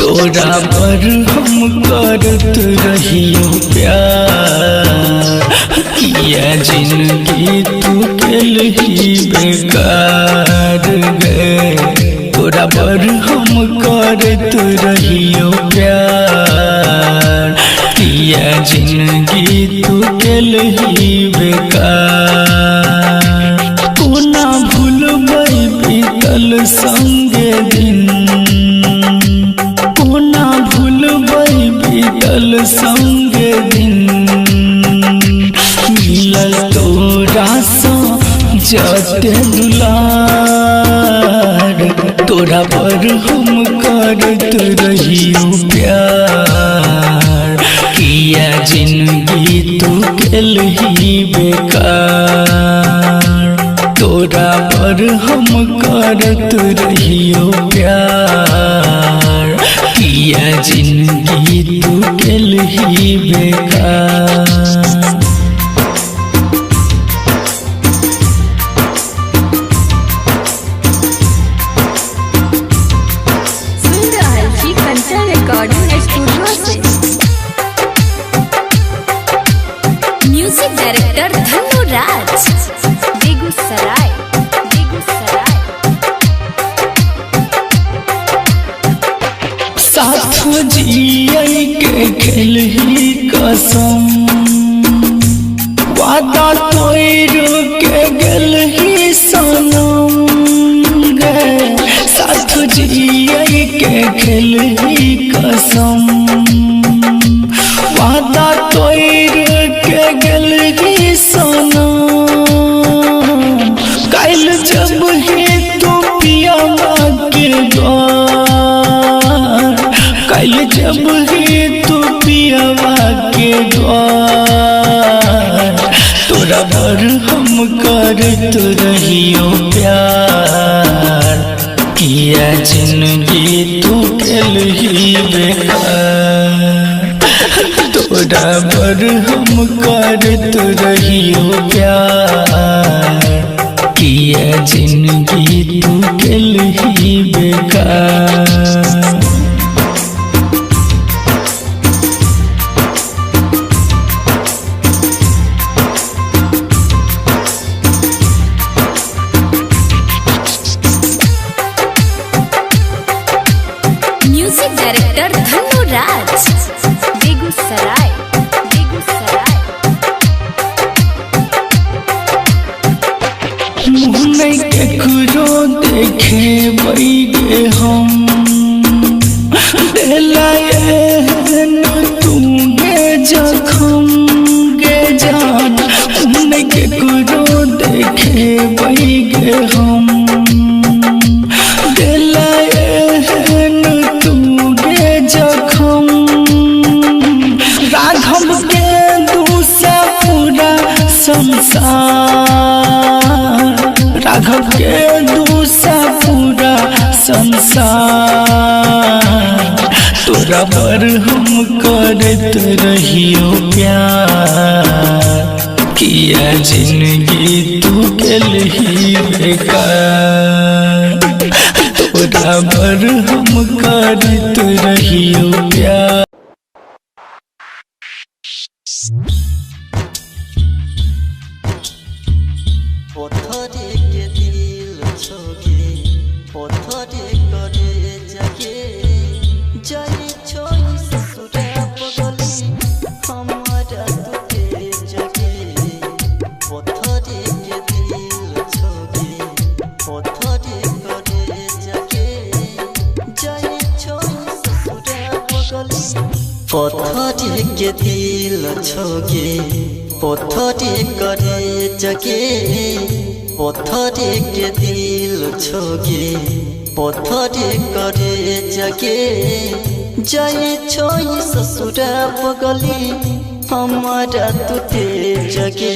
तोरा पर हम करत रहियो प्यार, किया जिंदगी तू केलही बेकार गे। तोरा पर हम करत रहियो प्यार, किया जिंदगी तू केलही बेकार। कोना भूलबै बीतल संगे दिन, कोना भूलबै बीतल संगे दिन। मिलल तोरा सँ जते दुलार, तोरा पर हम करत रहियो प्यार, किया जिंदगी तू केलही बेकार। तोरा पर हम करत रहियो प्यार, किया जिंदगी तू केलही बेकार। म्यूजिक डायरेक्टर धनु राज, बेगूसराय। साथ जियै के खेलही कसम, वादा तोड़ के गेलही सनम गे। साथ जियै के खेलही कसम, वादा तोड़ के गेलही सनम। काल जब ही तू पियावा के द्वार, काल जब ही तू पियावा के द्वार। तोरा पर हम करत रहियो प्यार, किया जिंदगी तू केलही बेकार। तोरा पर हम करत रहियो प्यार, किया जिंदगी तू केलही बेकार। म्यूजिक डायरेक्टर धनु राज, बेगूसराय। मुँह नहीं केकरो देखे बैगे हम, दिलायन तू गे जखम गे जान। मुँह नहीं केकरो देखे बैगे हम, दिलायन तू गे जखम। राघव के दूसरा पूरा संसार, राघव के दूसरा पूरा संसार। तोरा पर हम करत रहियो प्यार, किया जिंदगी तू केलही बेकार। तोरा पर हम करत रहियो प्यार। पत्थरे के दिल छोके, पत्थरे करे जाके। जाई छोई ससुरा पगली, हमारा तुके जगे। पत्थरे के दिल छोके, पत्थरे करे जाके। जाई छोई ससुरा पगली, पत्थरे के दिल छोके, पत्थरे करे जगे। पत्थरे के दिल छोके, पत्थरे करे जगे। जाए छोई ससुरा पगली, हमारा तुते जगे।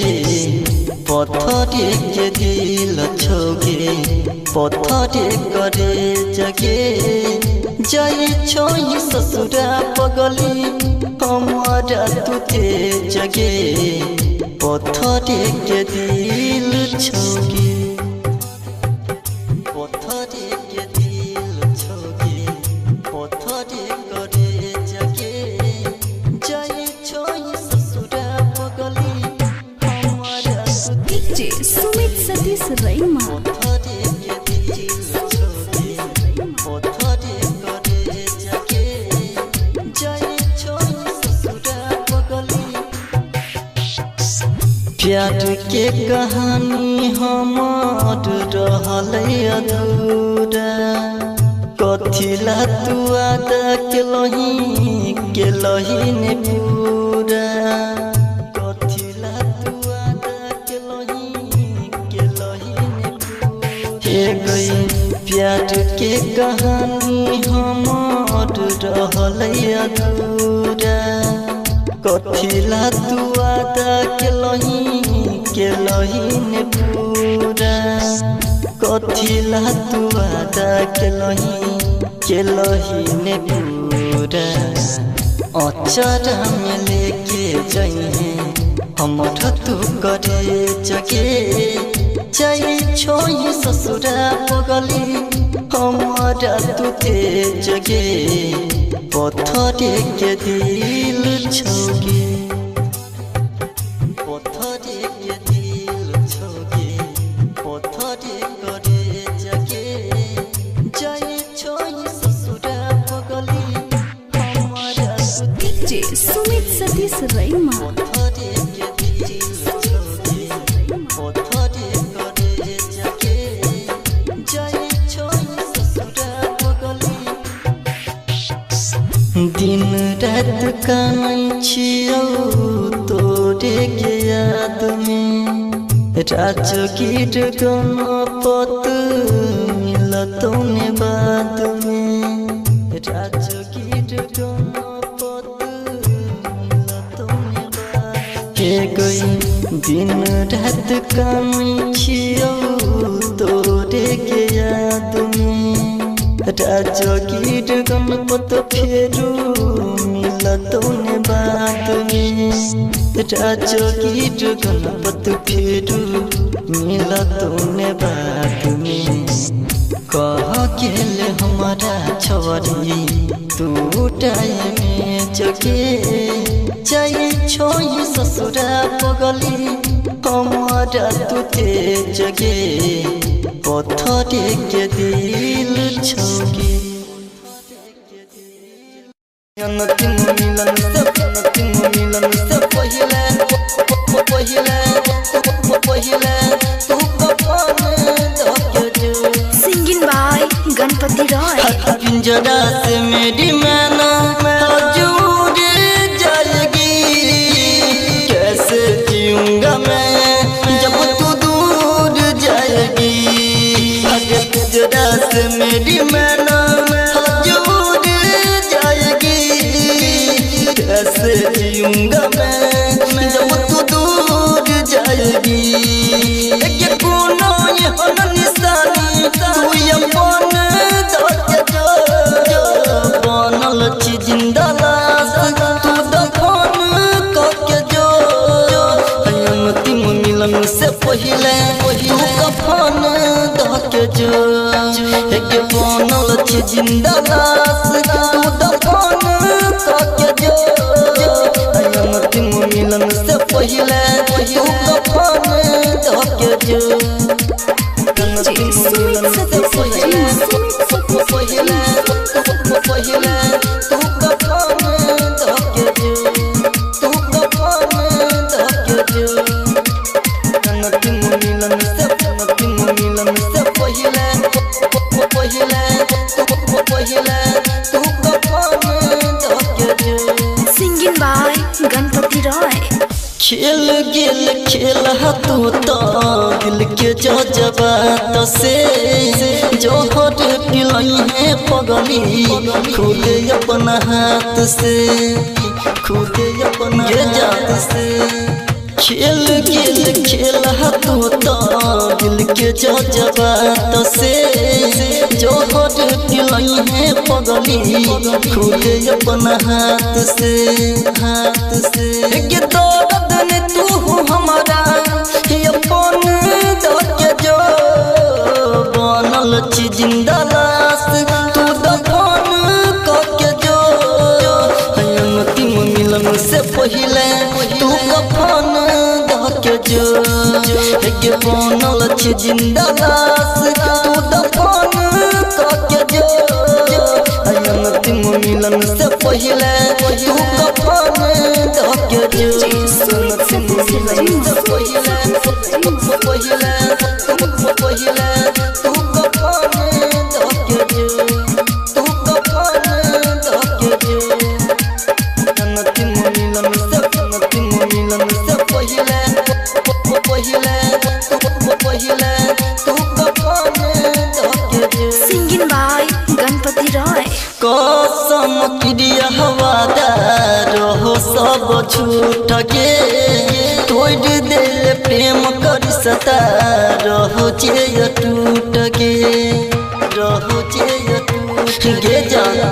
पत्थरे के दिल छोके, पत्थरे करे जगे। जाए छोई ससुरा पगली, हमारा तुते जगे। पत्थरे के दिल छोके, पत्थरे के दिल छोके, पत्थरे प्यार के कहानी हमार रहल अधूरा कथिला तू आदा के लही ने पूरा कथिला तू आदा के लही ने पूरा गई प्यार के कहानी हमार रहल अधूरा कथिला तू आदा के लही ने पूरा कथिला तू आदा के लही ने पूरा अचारा में लेके जाइए हमर तू करे जगे जाई छोई ससुरा पगली हमारा तू ते जगे पत्थरे के दिल छोगे पत्थरे के दिल छोगे पत्थरे करे जगे जाई छोई ससुरा पगली हमारा डीजे सुमित सतीश रैमा पत्थरे के दिल छोगे पत्थरे करे जगे जाई छोई ससुरा पगली दिन रात कानै छियौ तोरे के याद में राजगीर गणपत मिलतौ ने बाद में राजगीर गणपत मिलतौ ने बाद के गई दिन रात कानै छियौ तोरे के याद में राजगीर गणपत फेरू मिलतौ ने बाद में राजगीर गणपत फेरू मिलतौ ने बाद में कह गेल हमारा छवरी तू टाइम में जगे जाई छोई ससुरा पगली हमारा तू ते जगे पत्थरे के दिल छोगे अंतिम मिलन से पहिले तू कफन धके जो सिंगिंग बाय गणपति रॉय पिंजरा से मेरी मैना हजूर जाएगी कैसे जीऊंगा मैं जब तू दूर जाएगी पिंजरा से मेरी मैना हजूर जाएगी कैसे जीऊंगा मैं जब तू दूर जाएगी ये कोनो ये निशानी तू अपन धके जो बनल छी जिंदा लाश तू दफन करके जो अंतिम मिलन से पहिले तू कफन धके जो एक बनल छी जिंदा लाश तू दफन करके जो अंतिम मिलन से पहिले तू कफन धके जो डीजे सुमित सतीश रैमा पहिले तू कफन धके जो तू कफन धके जो अंतिम मिलन से पहिले तू कफन धके जो सिंगिंग बाय गणपति रॉय खेल गेल खेल तू तो दिल के जज्बात से जो हट पिलाई है पगली खुद अपना हाथ से खुद अपना जात से खेल गेल खेल तू तो दिल के जज्बात से जो हट पिलाई है पगली खुद अपना हाथ से दर्द ने तू हमारा अपन धके जो बनल छी जिंदा लाश तू दफन करके जो अंतिम मिलन से पहिले तू कफन धके जो बनल छी जिंदा लाश तू दफन करके जो अंतिम मिलन से पहिले तू कफन धके जो सुमित सतीश रैमा कसम क्रिया हवादार हो सब झूठ के तोड़ दिल प्रेम कर सता रहो जे टूट के रहो जे टूट के जाना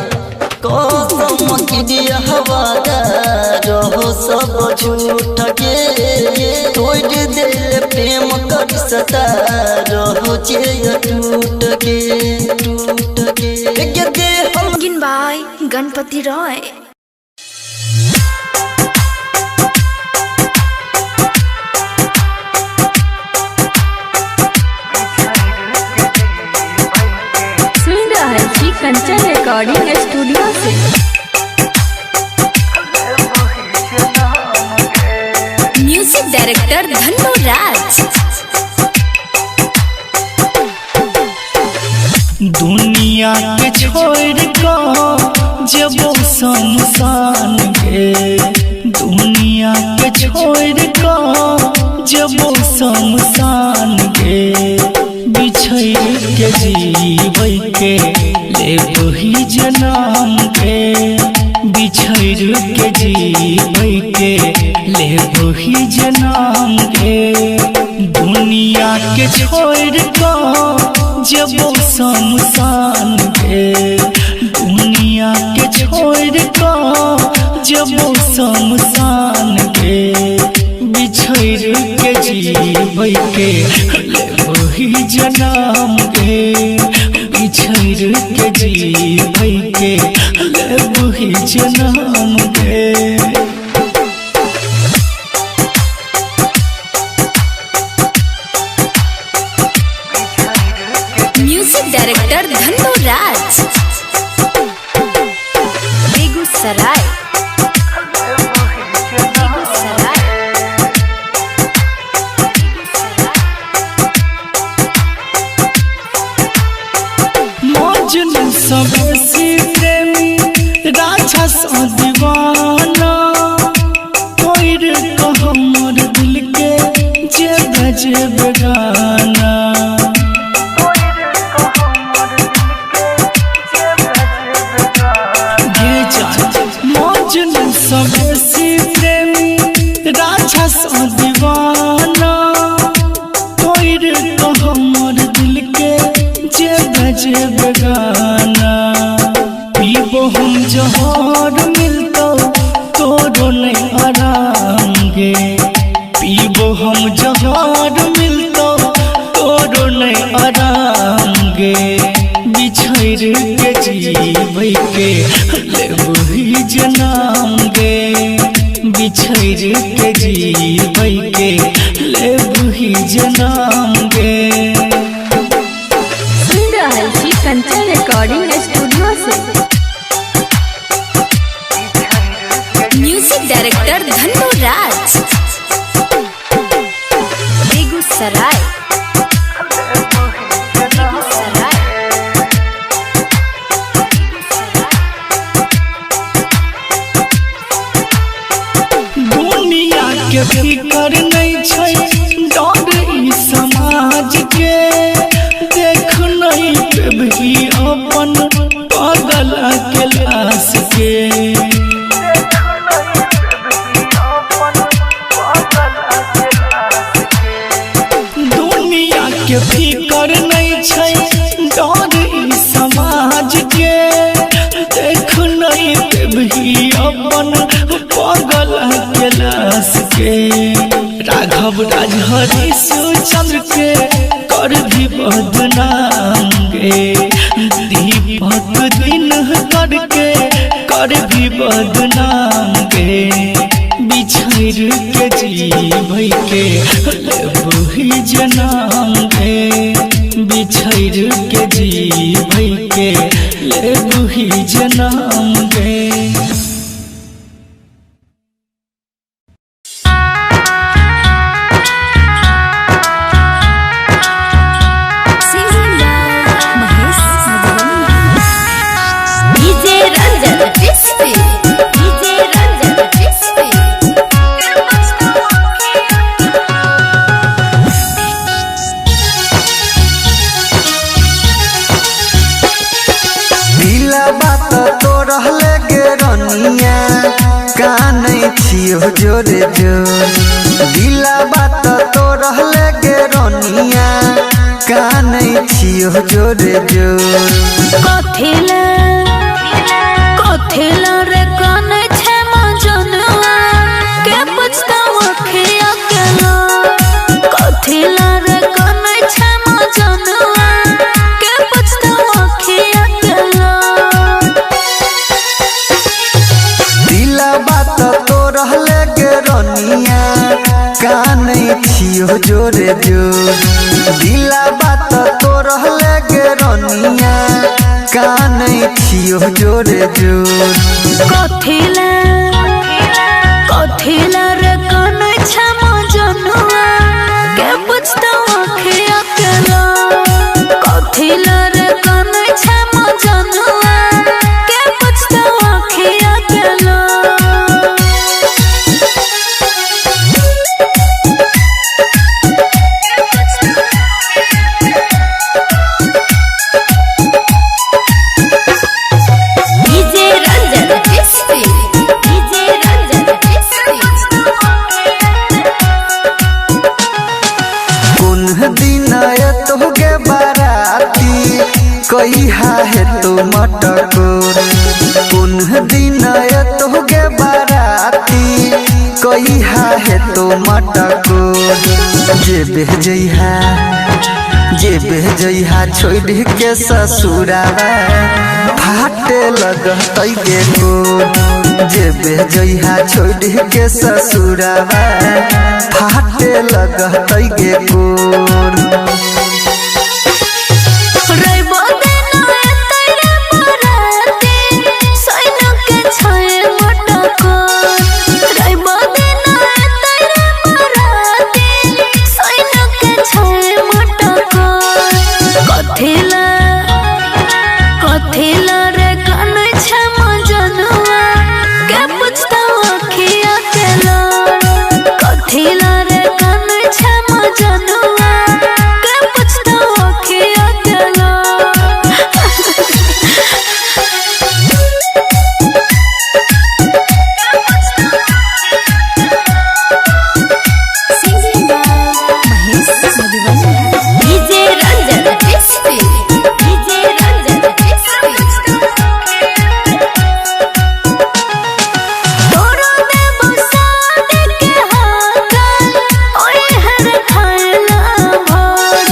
कसम क्रिया हवादार हो सब झूठ के तोड़ दिल प्रेम कर सता रहो जे टूट के Singing by Ganpati Roy. सुन रहा है जी कंचन रिकॉर्डिंग स्टूडियो से। म्यूजिक डायरेक्टर धन्नो राज। दुनिया के छोड़ को जब शमशान गे दुनिया के छोड़ को जब शमशान गे बिछड़ के जीवै के ले वही जन्म के बिछड़ के जीवै के ले वही जन्म के दुनिया के छोड़ को जब शमशान गे दुनिया के छोड़ को जब शमशान गे बिछड़ के जीवै के ले वही जन्म गे बिछड़ के जीवै के ले वही जन्म गे। म्यूजिक डायरेक्टर धन्नो राज। बेगूसराय मजनू सबसे प्रेमी राजा सा दीवाना कोई को हमर दिल के जे बजे बेगाना मजनू सबसे प्रेमी राजा सा दीवाना कोई को हमर दिल के जे बजे बेगाना पीबो हम जहर मिलतो तोरो नहीं आराम गे पीबो हम जहर मिलतो तोरो नहीं आराम गे बिछड़ के जीवै के ले वही जन्म गे बिछड़ के जीवै के ले वही जन्म गे। सुन रहा है जी कंचन रिकॉर्डिंग स्टूडियो से। म्यूजिक डायरेक्टर धन्नो राज। बेगूसराय दुनिया के फिकर नहीं छै डर ई समाज के देख नहीं पेबही अपन पागल के लाश के दुनिया के फिकर नहीं छै डर ई समाज के देख नहीं पेबही अपन पागल के लाश के राघव राजहरी चंद्र के कर भी बदनाम गे दीपक दिन करके कर भी बदनाम गे बिछड़ के जीवै के ले वही जन्म गे बिछड़ के जीवै के ले वही जन्म गे। बात तो रहले गे रनिया कानै छियो जोरे जोर दिला बात तो रहले गे रनिया कानै छियो जोरे जोर कथिला कथिला रे कानै छे मजनुआ के पछतावा खिया केला कथिला रे कानै छे मजनुआ के पछतावा खिया केला दिला बात तो रहले गे रनिया कानै छियो जोरे जोर दिला बात तो रहले गे रनिया कानै छियो जोरे जोर कथिला कथिला रे कानै छे मजनुआ के पछतावा खिया केला कथिला रे कानै छे मजनुआ के पछतावा खिया केला DJ Ranjan SP DJ Ranjan SP कुन दिन तोहगे बाराती कहिहा है तो मटकोर कुन दिन तोहगे बाराती कहिहा है तो मटकोर जे बेजइहा छोड़ के ससुरावा फाटे लगतै गे गोर जे बेजइहा छोड़ के ससुरावा फाटे लगतै गे गोर रइबो देना तेरे बराती सैन के छए मटको रइबो देना तेरे बराती सैन के छए मटको कथिला कथिला रे कानै छे मजनुआ के पछतावा खिया केला कथिला रे कानै छे मजनुआ के पछतावा खिया केला DJ Ranjan SP DJ Ranjan SP तोरो देबो सादे के हाकल ओए हर खाइला भोर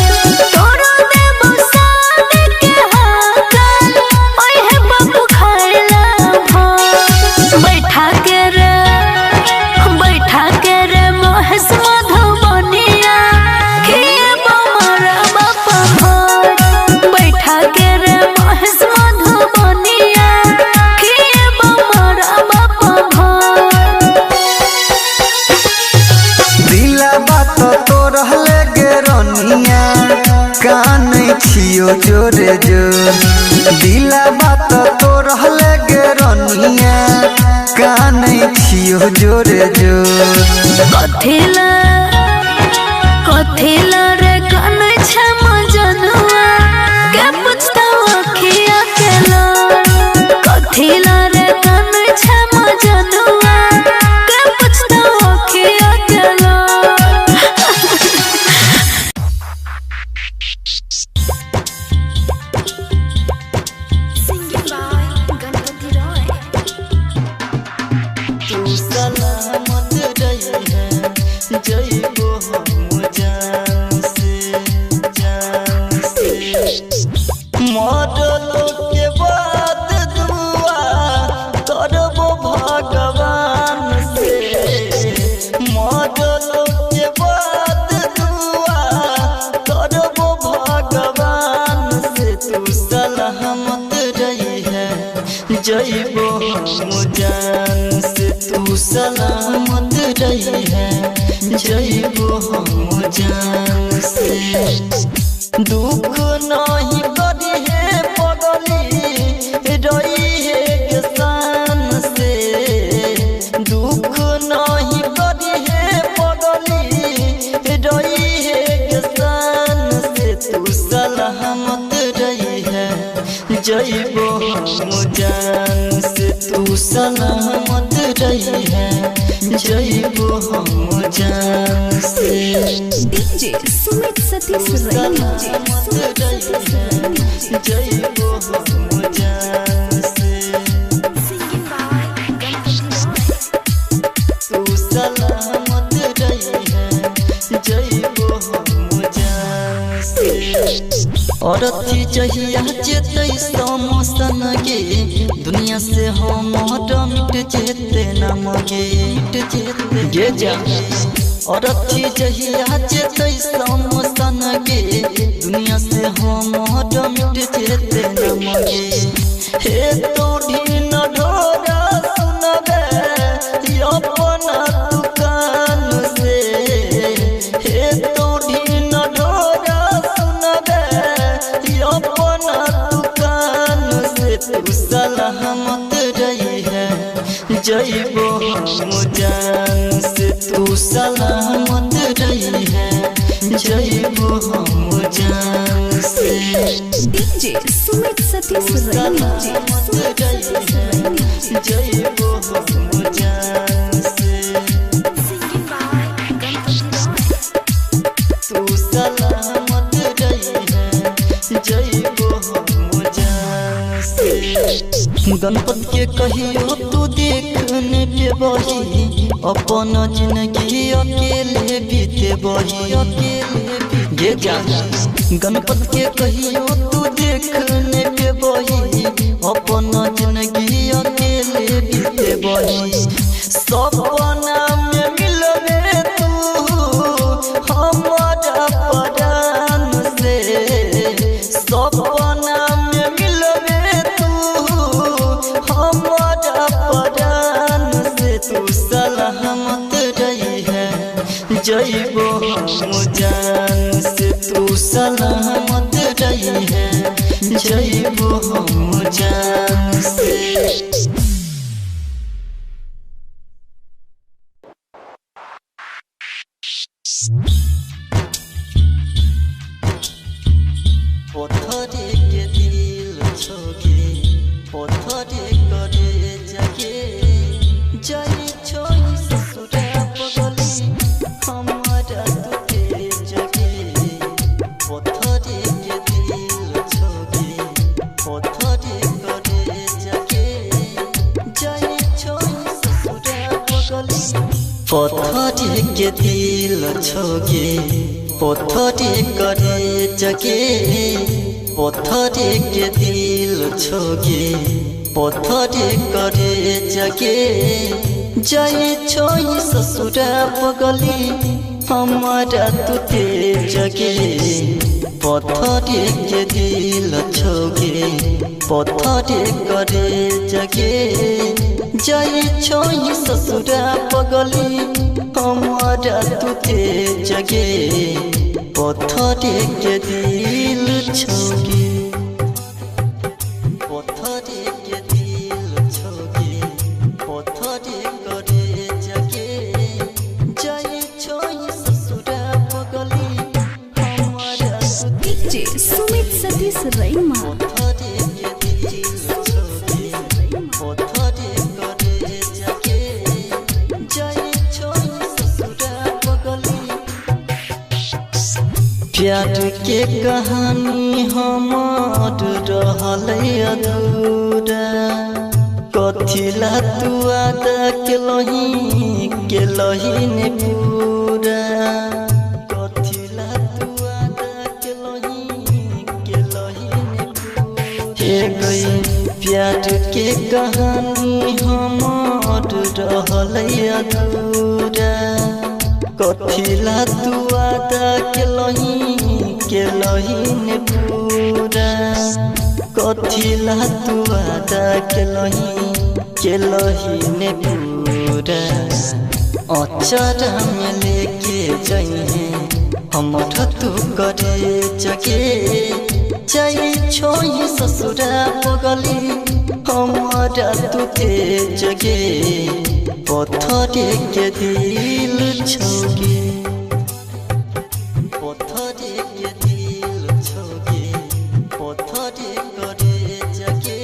तोरो देबो सादे के हाकल ओए हे बाबू खाइला भोर बैठा के रे महेश मधुबनिया खिए बमरा बापा भोर बैठा के रे महेश मधुबनिया खिए बमरा बापा भोर दिला बात तो रहले गे रनिया कानै छियो जोरे जोर दिला बात तो रहले गे रनिया कानै छियो जोरे जोर कथिला कथिला रे कानै छे मजनुआ के पछतावा खिया केला कथिला रे कानै छे मजनुआ के पछतावा खिया केला गणपति रॉय तू सलामत रही है जइबो हम जान से मरलो के बाद दुआ करबो भगवान से मरलो के बाद दुआ करबो भगवान से तू सलामत रही है जइबो हम जान से तू सलामत रही है जइबो हम जान से दुख नहीं करी है पगली रही है किसान से दुख नहीं करी है पगली रही है किसान से तू सलामत रही है जइबो हम जान से तू सलामत रही है जइबो हम जान से डीजे सुमित सतीश सलामत रही है जइबो हम जान से तू सलामत रही है जइबो हम जान से और थी जहिया जेते समसन गे दुनिया से हम मिट जेते नाम गे जा और थी जहिया जेते समसन गे दुनिया से हम मिट जेते नाम गे हे तोड़ी न ढोरा सुनबे अपना दुकान से हे तोड़ी न ढोरा अपना दुकान से तू सलामत रही है जइबो हम जान से तू सलामत रही है जइबो हम जान से डीजे सुमित सतीश सलामत रही है जइबो हम जान से तू सलामत रही है जइबो हम जान से गणपत के कहियो तू देखने पे बही अपन जिंदगी अकेले बीते बही गे जा गणपत के कहियो तू देखने पे बही अपन जिंदगी अकेले बीते बही सपना में मिलबे तू हमारा परान से सपना में मिलबे तू हमारा परान से तू सलामत रही है जइबो हम जान से तू सलामत रही है जइबो हम जान से पत्थरे के दिल छोगे पत्थरे करे जगे जाई छोई ससुरा पगली हमारा तुके जगे पत्थरे के दिल छोगे पत्थरे करे जगे जाई छोई ससुरा पगली पत्थरे के दिल छोगे पत्थरे करे जगे पत्थरे के दिल छोगे पत्थरे करे जगे जाए छोई ससुरा पगली हमारा तुते जगे पत्थरे के दिल छोगे पत्थरे करे जगे जाए छोई ससुरा पगली हमारा तुते जगे पत्थरे के दिल छोगे पत्थरे के दिल छोगे पत्थरे करे जगे जाए छोई ससुरा पगली हमारा डीजे सुमित सतीश रईमा पत्थरे के दिल छोगे पत्थरे करे जगे जाए छोई ससुरा पगली प्यार के कहानी हमार रहल अधूरा कथिला तू आदा के लही ने पूरा कथिला तू आदा के लही ने पूरा गई प्यार के कहानी हमार रहल अधूरा कथिला तू आदा के लही ने पूरा कथिला तू आदा के लही ने पूरा अचारा में लेके जाइए हमर तू करे जगे जाई छोई ससुरा पगली हमारा तुते जगे पत्थरे के दिल छोगे पत्थरे के दिल छोगे पत्थरे करे जगे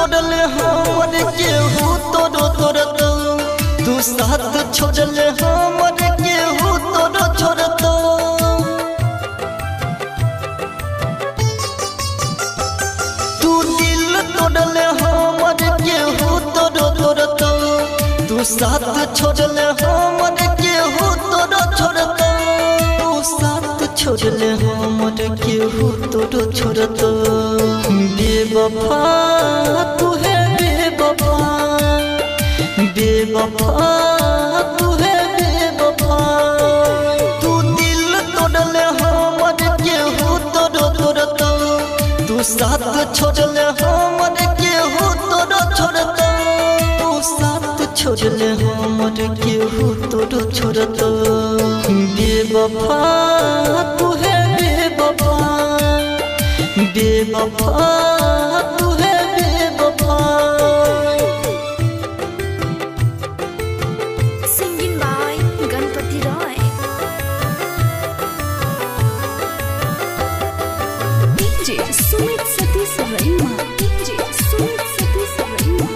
तोड़ले हमर केहू तोरो तोड़तो तू साथ छोड़ले हमर केहू तोरो छोड़तो तू दिल तोड़ले हमर केहू तोरो तोड़तो तू साथ छोड़ले हमर केहू तोरो छोड़तो तू साथ छोड़ले हमर केहू तोरो छोड़तो बेवफा तू है बेवफा बेवफा तू है बेवफा तू दिल तोड़ले हमर केहू तोरो तोड़तो तू साथ छोड़ले हमर केहू तोरो छोड़तो तू साथ छोड़ले हमर केहू तोरो छोड़तो बेवफा तू है बेवफा बेवफा तू है बेवफा Singing by Ganpati Roy. DJ Sumit Satish Raima. DJ Sumit Satish Raima.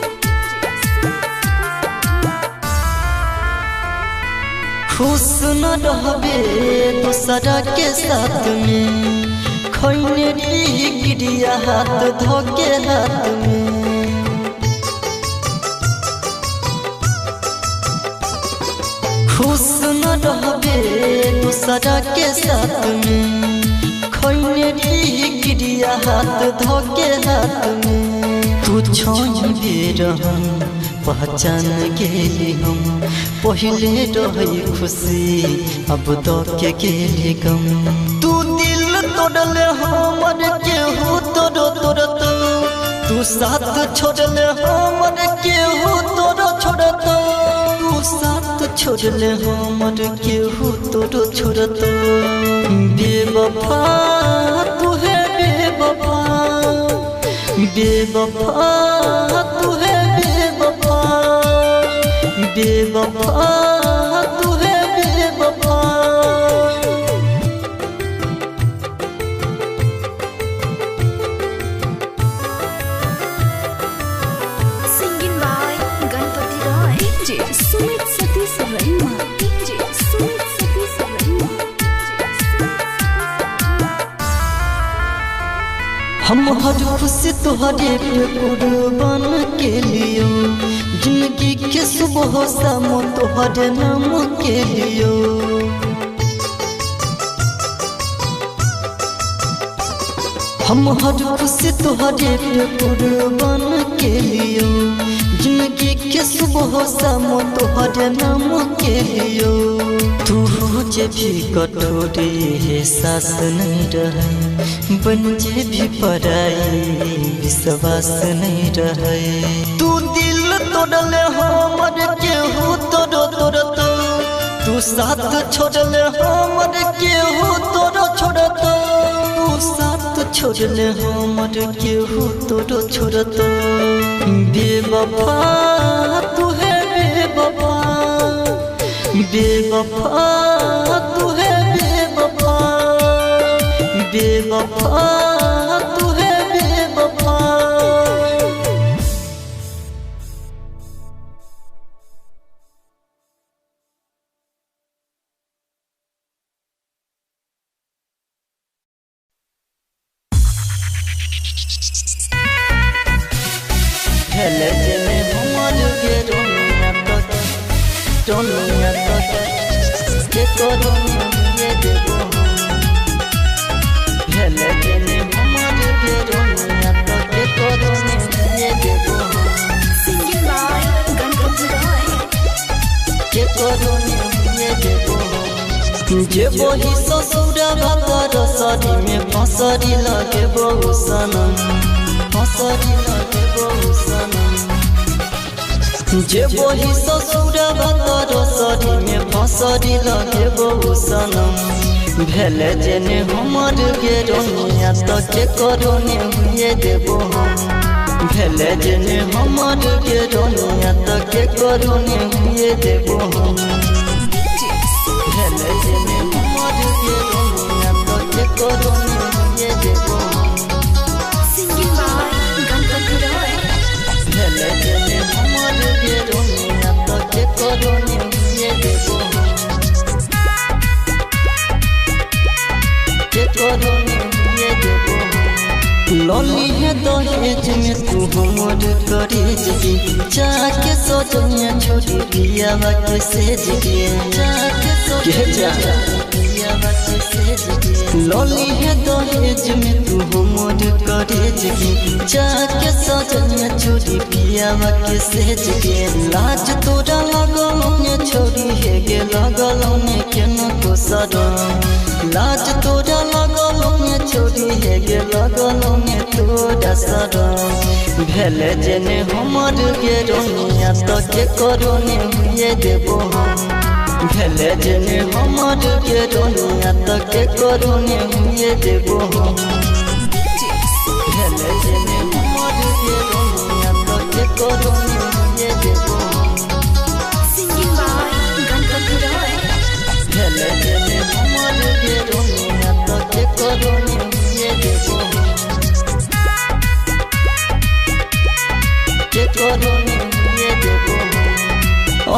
खुश न रहबे दूसरा के साथ में खैने गिरिया हाथ धोके हाथ में खुश न रहबे दूसरा के साथ में खैने गिरिया हाथ धोके हाथ में तू छोड़बे रहम पहचान गेली हम पहले रही खुशी अब तो के गेली गम तू दिल तोड़ले हमर केहू तोरो तोड़तो तू साथ छोड़ले हमर केहू तोरो छोड़तो तू साथ छोड़ले हमर केहू तोरो छोड़तो बेवफा तू है बेवफा बेवफा तू है बेवफा बेवफा तू है बेवफा Singing by Ganpati Roy. DJ Sumit Satish Raima. DJ Sumit Satish Raima. हम हर खुशी तुहरे पे कुर्बान के लियो जिंदगी के सुबह शाम तुहरे नाम के लियो हम हर खुशी तुहरे पे कुर्बान के लियो जिंदगी के सुबह शाम तुहरे नाम के लियो तू जे भी कठोरी है सास नहीं रहे बन जे भी पराई विश्वास नहीं रहे तू दिल तोड़ले हमर केहू तोरो तोड़तो तू साथ छोड़ले हमर केहू तोरो छोड़तो तू साथ छोड़ले हमर केहू तोरो छोड़तो बेवफा तू है बेवफा बेवफा तू है बेवफा बेवफा तू है बेवफा हेले जने हमर के रोनिया तो के करो ये देबो हेले जने हमर के रोनिया तो के करो ये देबो Singing by Ganpati Roy. के करो ये देबो जे बही ससुरा भतर सरी में फसरी लगे बहु सनम फसरी लगे बहु सनम जे बही ससुरा भतर सरी में फसरी लगे बहु सनम भेले जेने हमर के रोनिया तो के करो ने हुए देबो हम भेले जेने हमर के रोनिया तो के करो ने हुए देबो हम भेले जेने हमर के रोनिया तो के करो ने हुए देबो हम Singing by Ganpati Roy. करे जगी जाके सजनिया छोड़ी पिया के सेज के जाके सजनिया पिया के सेज के लौली है दहेज में तू हमर करे जगी जाके सजनिया छोड़ी पिया के सेज के लाज तोरा लगलौने छोड़ी है गे लगलौने केना को सरम लाज तोरा लगलौने छोड़ी है गे लगलौने तोरा सरम भेले जेने हमर गे रोनिया तो के करोने हुए देबो हम भेले जेने हमर गे रोनिया तो के करोने हुए देबो हम भेले जेने हमर गे रोनिया तो के करोने हुए देबो हम सिंगिंग बाय गणपति रॉय भेले जेने हमर गे रोनिया तो के करोने हुए देबो हम के करोने हुए देबो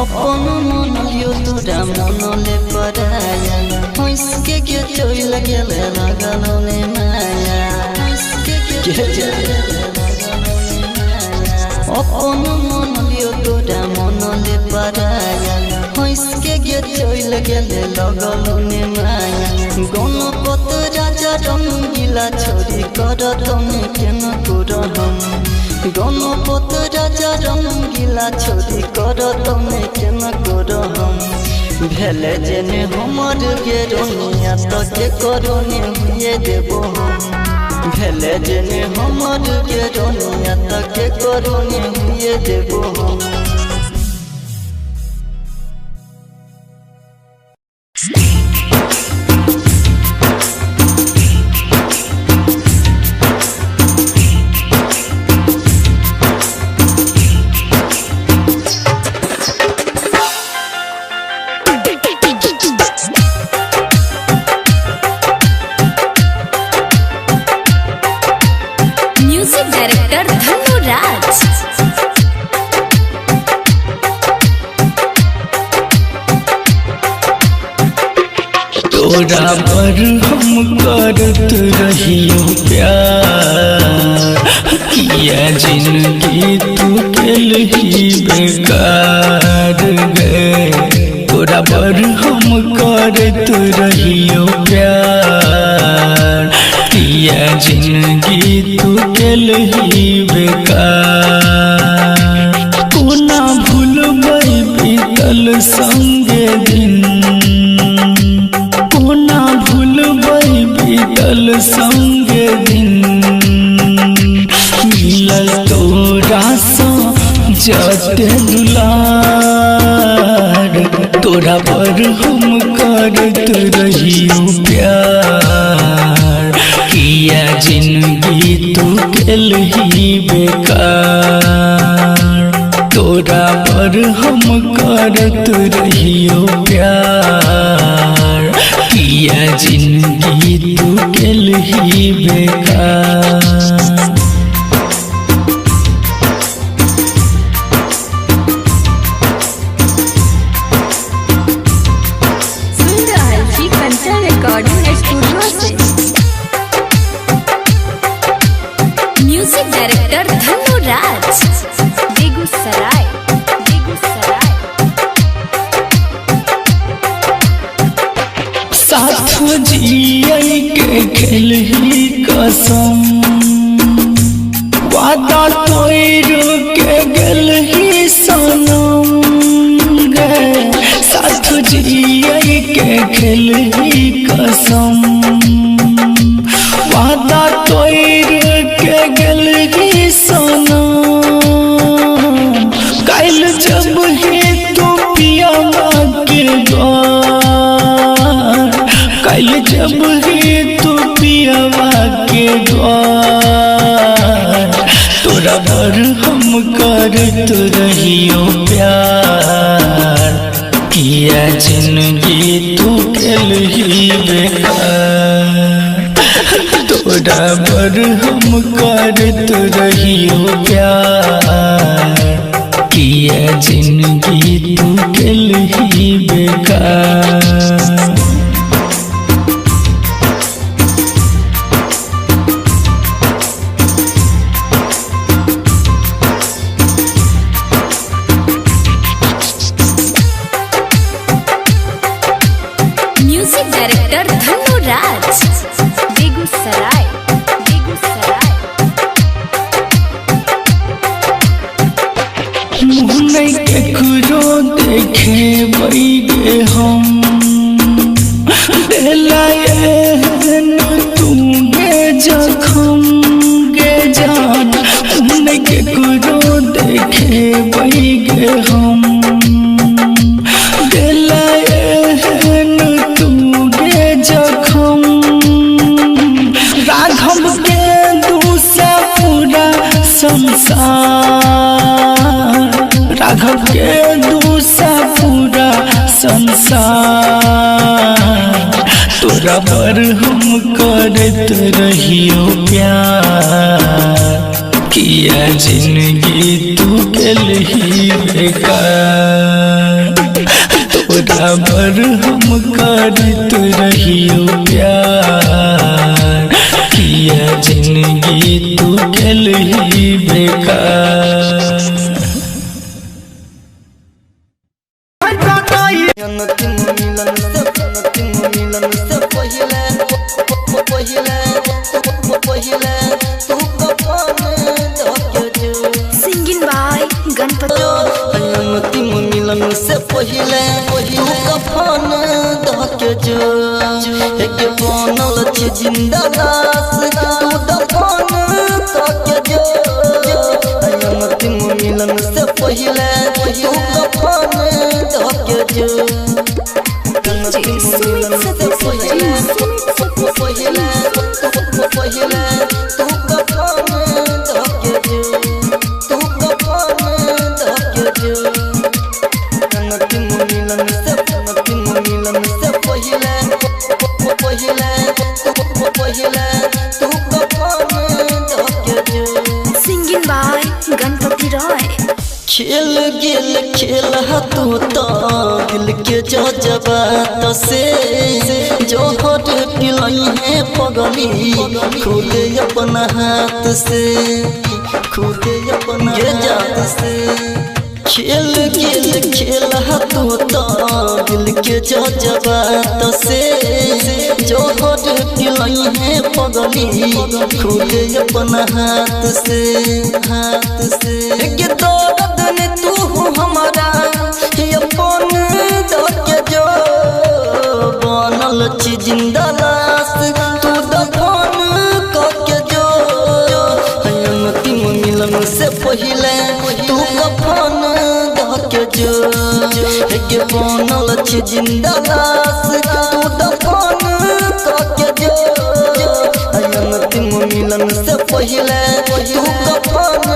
अपन मन लियो तोरा मन ले पराया हंसके के चोई लगे लगलौने माया हंसके के चोई लगलौने माया अपन मन लियो तोरा मन ले पराया हंसके के चोई लगे लगलौने माया गणपत राजा रंगीला छोरी करत में केना करहम गणपत राजा रंगीला छोरी करत में केना करहम भेले जेने हमर गे रोनिया तो के करोने हुए देबो हम भेले जेने हमर गे रोनिया तो के करोने हुए देबो हम म्यूजिक डायरेक्टर धनु राज तोरा पर हम करत रहियो प्यार किया जिंदगी तू केल ही बेकार गए तोरा पर हम करत रहियो प्यार किया जिंदगी तू केल ही बेकार कोना भूलबै बीतल संगे दिन कोना भूलबै बीतल संगे दिन मिलल तोरा सँ जते दुलार तोरा पर हम करत रहियो प्यार किया जिंदगी तू केल ही बेकार तोरा पर हम करत रहियो प्यार किया जिंदगी तू केल ही बेकार सुन रहल छी कंचन रिकॉर्डिंग स्टूडियो से म्यूजिक डायरेक्टर धनु राज बेगूसराय बेगूसराय साथ जियै के खेल ही कसम वादा तोड़ के गेल ही सनम गे साथ जियै के खेल ही कसम वादा तोड़ के गेल ही सनम काल जब ही तू पिया के द्वार काल जब ही तू पिया के द्वार तोरा पर हम करत रहियो प्यार किया जिंदगी तू केल ही बेकार तोरा पर हम करत रहियो प्यार किया जिंदगी तू केल ही बेकार नहीं केकरो देखे बैगे हम दिलायन तू गे जखम गे जान नहीं केकरो देखे बैगे हम दिलायन तू गे जखम राघव के दूसरा पूरा संसार राघव के दूसरा पूरा संसार तोरा पर हम करत रहियो प्यार किया जिंदगी तू गेलही बेकार तोरा पर हम करत रहियो प्यार किया जिंदगी तू गेलही बेकार सिंगिंग बाय गणपति मिलन से पहिले तू कफन धके जो एक बनल छी जिंदा लाश तू दफन धके जो अंतिम मिलन से पहिले तू कफन धके जो अंतिम मिलन से पहिले तू कफन धके जो तू कफन धके जो अंतिम मिलन से पहिले तू कफन धके जो सिंगिंग बाय गणपति रॉय खेल गेल खेल तू तो दिल के जज्बात से जोहर पिलई है पगली खुदे अपना हाथ से खुदे अपना जात से खेल गेल खेल तू तो दिल के जज्बात से जोहर पिलई है पगली खुदे अपना हाथ से के दर्द ने तू हमारा अपन धके जो बनल छी जिंदा लाश तू दफन करके जो अंतिम मिलन से पहिले तू कफन धके जो के बनल छी जिंदा लाश तू दफन करके जो अंतिम मिलन से पहिले तू कफन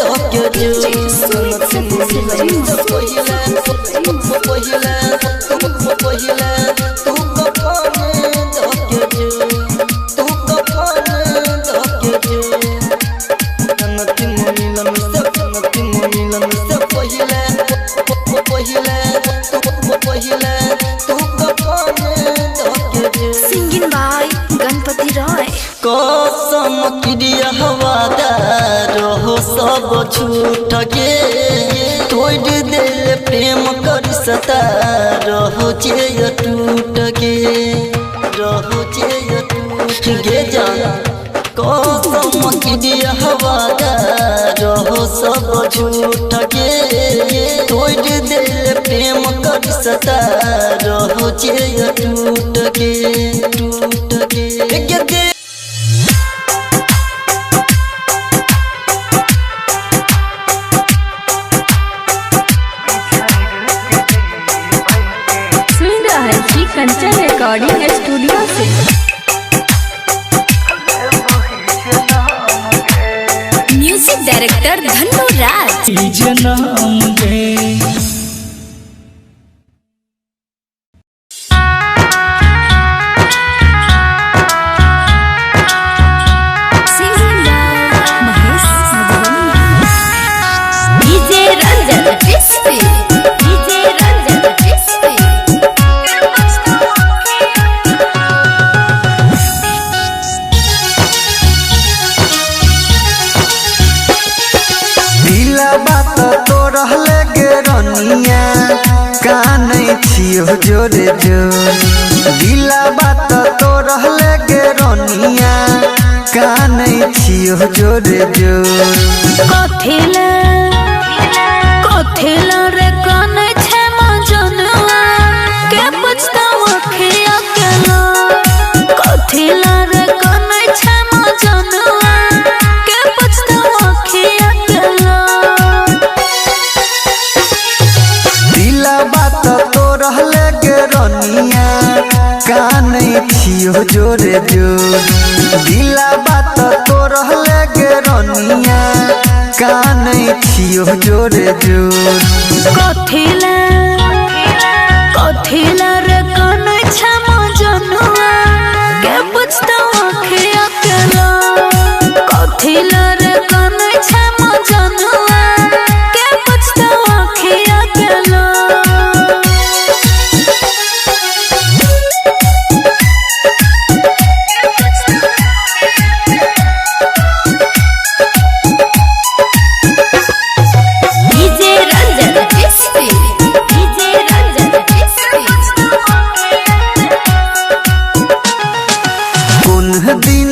धके जो अंतिम मिलन से पहिले तू कफन धके जो तू कफन धके जो अंतिम मिलन से पहिले तू कफन धके जो सिंगिंग बाय गणपति रॉय कसम क्रिया हवादार हो सब झूठ के तोड़ दे प्रेम कर सता रहो जे टूट के रहो जे टूट गे जाना कसम क्रिया हवादार हो सब झूठ के तोड़ दे प्रेम कर सता रहो जे टूट के कंचन रिकॉर्डिंग स्टूडियो से म्यूजिक डायरेक्टर धन्नो राज जनम गे singing by Mahesh Madhubani DJ Ranjan crispy DJ Ranjan crispy बात तो रहले गे रनिया कानै छियो जोरे जोर दिला बात तो रहले गे रनिया कानै छियो जोरे जोर कथेला कथिला रे काने छे मजनुआ के पछतावा खिया केला कथिला रे काने छे मजनुआ के पछतावा खिया केला दिला बात तो रहले के रनिया काने छियो जोरे जोर दिला बात तो रहले के रनिया काने छियो जोरे जोर कथिला रे काने छे मजनुआ के पछतावा खिया केला कथिला रे काने छे मजनुआ के पछतावा खिया केला डीजे रंजन किस्ती कुन दिन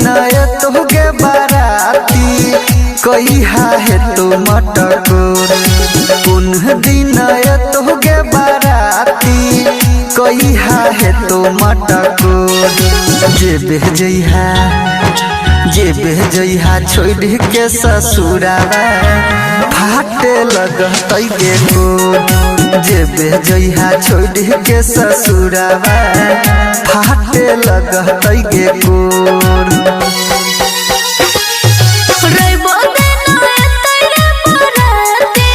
तोगे बाराती कही है तो मटकोर कुन दिन तोगे बाराती कही है तो मटकोर जे बेजइहा छोड़ के ससुरावा फाटे लगतै गे गोर जे बेजइहा छोड़ के ससुरावा फाटे लगतै गे गोर रइबो देना तेरे बराती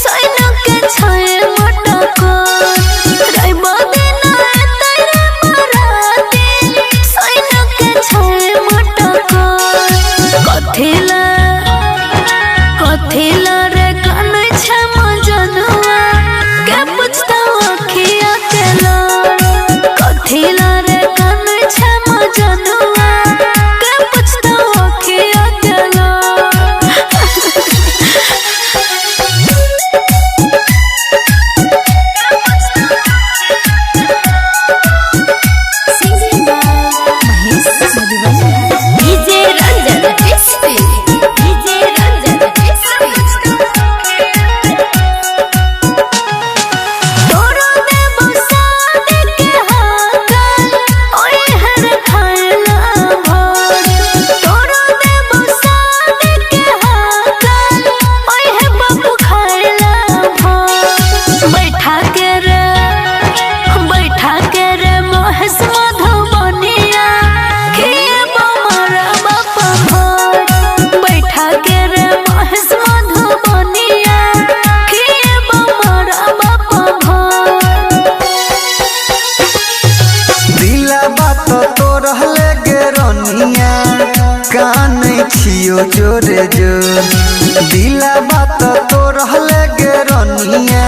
सैन के छाए मटको रइबो देना तेरे बराती सैन के छाए मटको कथिला रे काने छे मजनुआ के पछतावा खिया केला कथिला रे काने छे मजनुआ के पछतावा खिया केला डीजे रंजन किस्ती तोरो देबो सादे के हाकल ओए हर खाना भोर तोरो देबो सादे के हाकल ओए है बाबू खाना भोर बैठा के रे मोहस मधुबनिया खिए बमरा बापा भोर बैठा के रे मोहस मधुबनिया खिए बमरा बापा भोर दिला बात तो रहले गे रनिया काने छियो जोरे जोर दिला बात तो रहले गे रनिया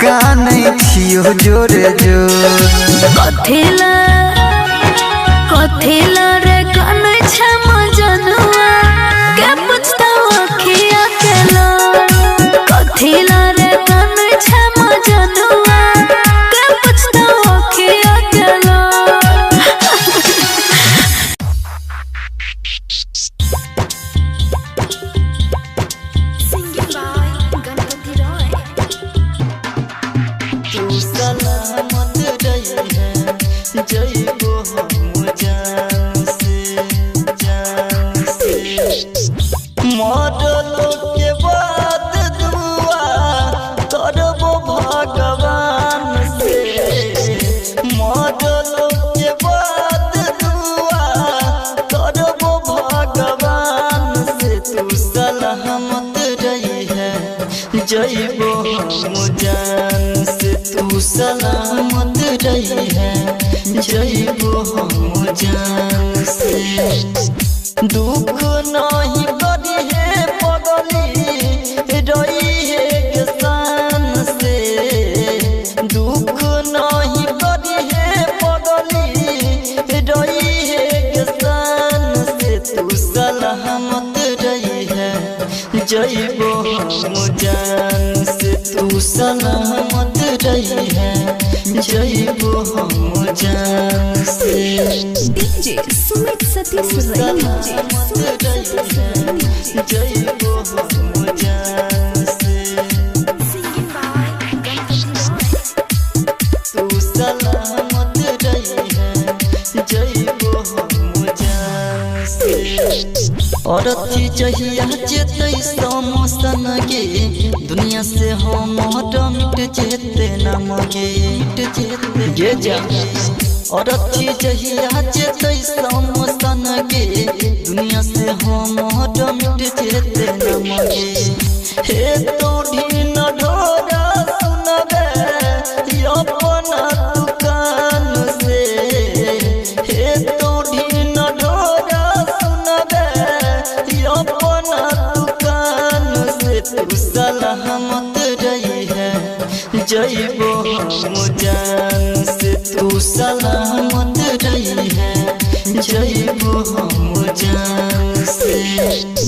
काने छियो जोरे जोर कथिला रे काने छे मजनुआ के पछतावा खिया केला कथिला रे काने छे मजनुआ के पछतावा खिया केला सिंगिंग बाय गणपति रॉय तू सलामत रही है जइबो हम जान से मरलो के बाद दुआ करबो भगवान से मरलो के बाद दुआ करबो भगवान से तू सलामत रही है जइबो हम जान से तू सलामत रही है जइबो हम जान से दुख नहीं करी है पगली रही है किसान से दुख नहीं करी है पगली रही है किसान से तू सलामत रही है जइबो हम जान से तू सलामत रही है जइबो हम जान से डीजे सुमित सतीश रैना जइबो हम जान से और थी जहिया जेते समसन गे दुनिया से हम मिट जेते नाम गे मिट जेते गे जा और थी जहिया जेते समसन गे दुनिया से हम मिट जेते नाम गे हे तो ढीन ढोरा सुनबे अपना दुकान से हे तो ढीन ढोरा सुनबे अपना दुकान से तू सलामत रही है जइबो हम जान से तू सलामत रही है जइबो हम जान से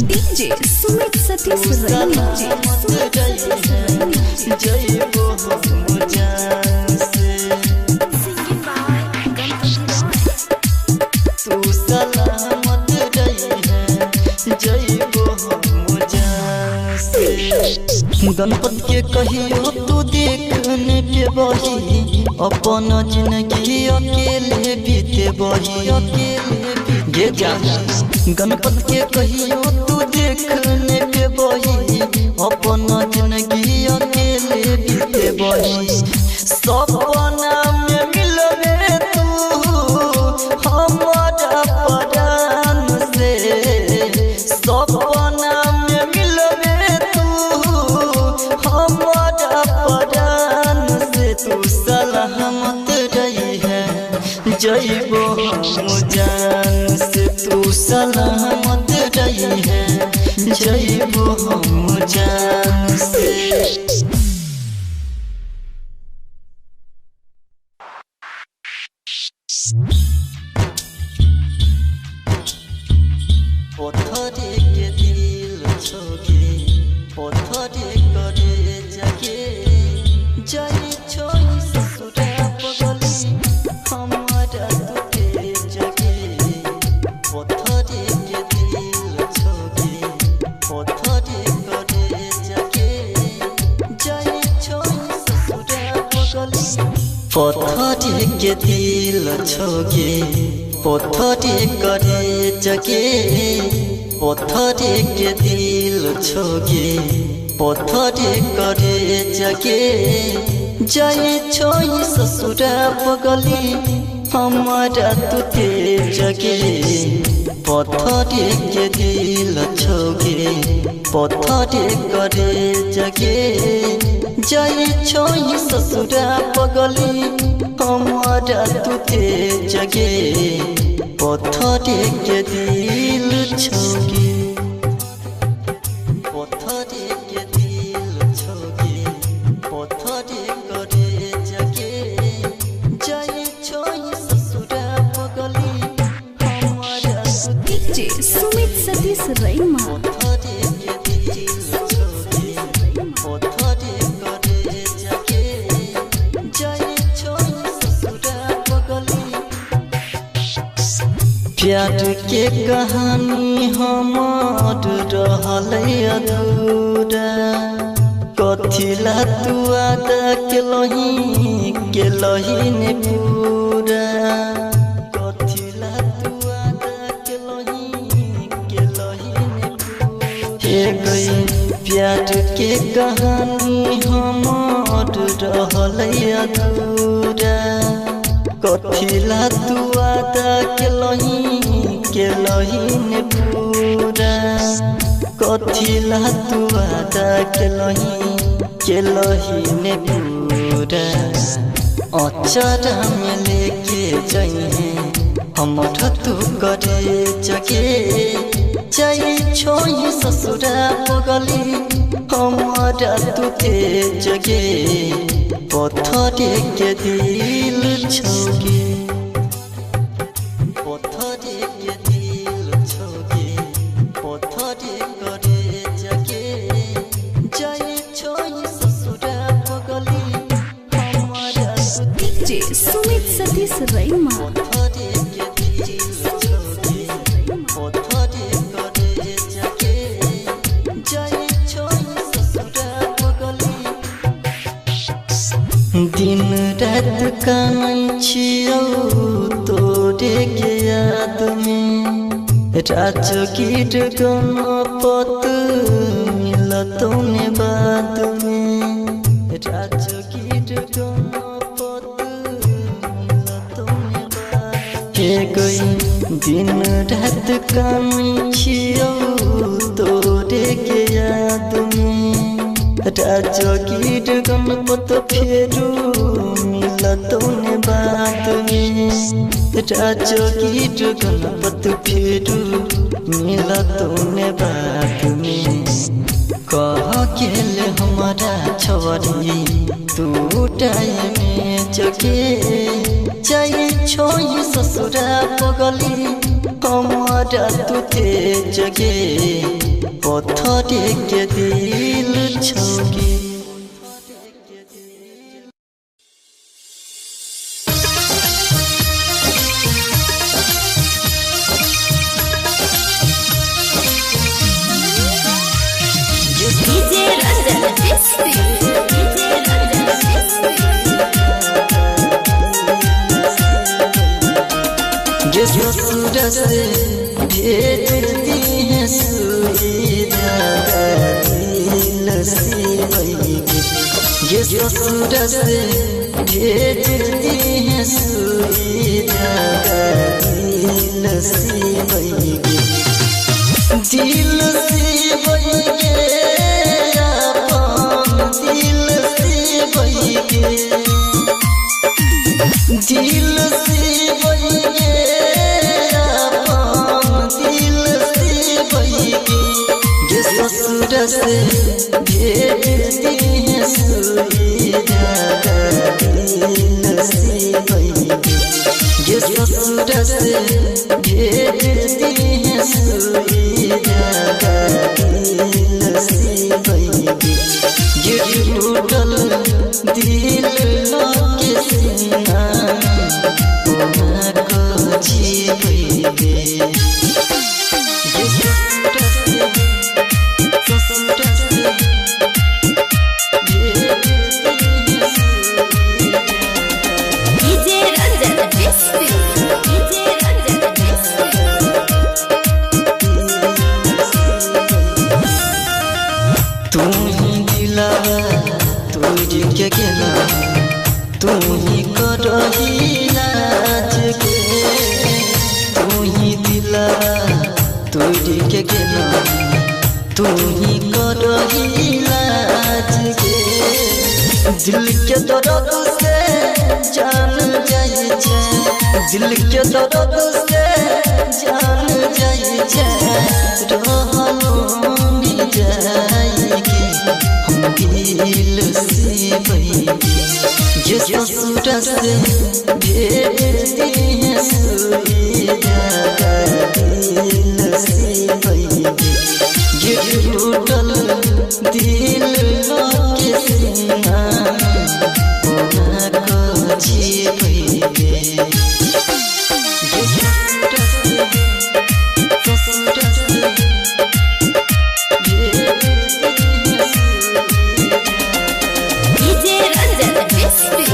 डीजे सुमित सतीश सलामत रही है जइबो हम जान से सिंगिंग बाय गणपति तू सलामत रही है जइबो हम जान से गणपत के कहियो तू देखने पे बही अपन जिंदगी अकेले बीते बही अकेले गे जा गणपत के कहियो तू देखने पे बही अपन जिंदगी अकेले बीते बही सपना में मिलबे तू हमारा परान से सपना में मिलबे तू हमारा परान से तू सलामत रही है जइबो हम जान से तू सलामत रही है जइबो हम जान से पत्थरे के दिल छोगे पत्थरे करे जगे जाई छोई ससुरा पगली हमारा तुके जगे पत्थरे के दिल छोगे पत्थरे करे जगे जाई छोई ससुरा पगली पत्थरे के दिल छोगे पत्थरे करे जगे पत्थरे के दिल छोगे पत्थरे करे जगे जाए छोई ससुरा पगली हमारा तुते जगे पत्थरे के दिल छोगे पत्थरे करे जगे जाए छोई ससुरा पगली हमारा तुते जगे पत्थरे के दिल छोगे पत्थरे के दिल छोगे पत्थरे करे जगे जाए छोई ससुरा पगली हमारा डीजे सुमित सतीश रैमा पत्थरे के दिल छोगे पत्थरे करे जगे जाए छोई ससुरा पगली प्यार के कहानी हमार रहल अधूरा कथिला तू आदा के लही ने पूरा कथिला तू आदा के लही ने पूरा हे गई प्यार के कहानी हमार रहल अधूरा कथिला तू आदा के लही ने पूरा कथिला तू आदा के लही ने पूरा अचारा में लेके जाइए हमर तू करे जगे जाई छोई ससुरा पगली हमारा तुते जगे पत्थरे के दिल छोगे पत्थरे के दिल छोगे पत्थरे करे जगे जाई छोई ससुरा पगली हमारा डीजे सुमित सतीश रैमा पत्थरे के दिल छोगे पत्थरे करे जगे जाई छोई ससुरा पगली दिन रात कानै छियौ तोरे के याद में राजगीर गणपत मिला तूने बाद में राजगीर गणपत मिला तूने बाद हे गई दिन रात कामी छियो तोरे के याद में राजगीर गणपत फेरू मिला तूने बाद में राजगीर गणपत फेरू मिला तूने बाद में कह गेल हमारा छवरी तू टाइम में जगे जाई छोई ससुरा पगली हमारा तू ते जगे पत्थर के दिल छोगे डीजे रंजन डिस्ट्री डीजे रंजन जे ससुर से भेजती है सुविधा दिल से वही जे ससुर से भेजती है सुविधा दिल से वही दिल से वही दिल से वही दिल से वही दिल से वही जे ससुर से भेजती है सुविधा दिल से वही जे ससुर से भेजती है सुविधा दिल से वही ये टूटल दिल के सीना कोना को जीवे ये ससुर से डीजे रंजन डिस्ट्री डीजे रंजन डिस्ट्री तू ही दिलावा तुझ के गेला तू ही करही लाज के तू ही दिलावा तुझ के गेला तू ही करही लाज के दिल के दर्द से जान जाए छे दिल के दर्द से जान जाए छे रहलो जाएगी हम दिल से वही जे ससुर से भेजती है सुविधा दिल से वही ये टूटल दिल के सीना कोना को जीवे ये ससुर से डीजे रंजन डिस्ट्री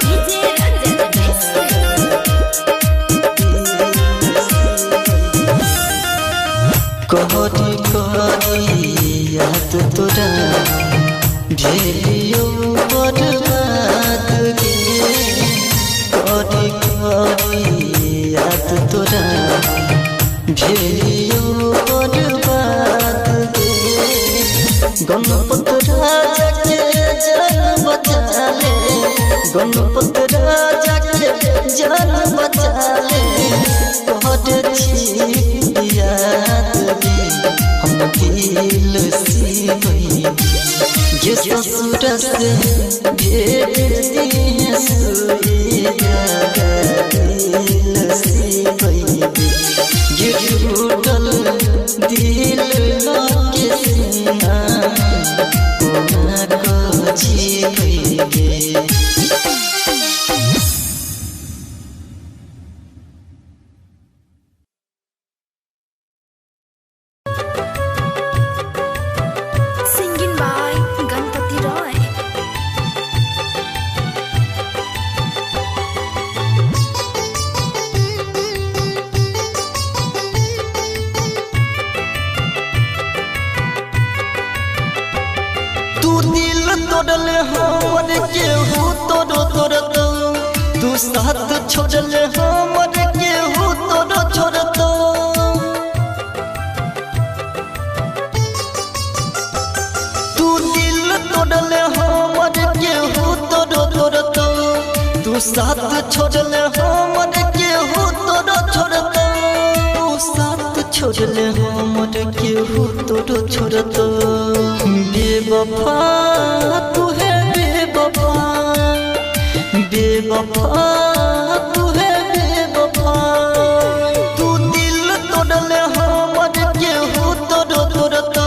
डीजे रंजन डिस्ट्री कहरी कहरी याद तोरा भेलियो बर्बाद के कहरी कहरी याद तोरा भेलियो बर्बाद के गणपत राजा के जान बचा ले गणपत राजा के जान बचा ले कहर छी याद हम दिल से वही जे ससुर से भेजती है सुविधा दिल से वही ये टूटल दिल के सीना कोना को जीवे सिंगिंग बाय गणपति रॉय तू दिल तोड़ले हमर केहू तोड़ो तोड़तो तू साथ छोड़ले हमर केहू तोड़ो छोड़तो तू दिल तोड़ले हमर केहू तोड़ो तोड़तो तू साथ छोड़ले हमर केहू तोड़ो छोड़तो तू साथ छोड़ले हमर केहू तोड़ो छोड़तो बेवफा तू है बेवफा बेवफा तू है बेवफा तू दिल तोड़ले हमर केहू तोड़ो तोड़तो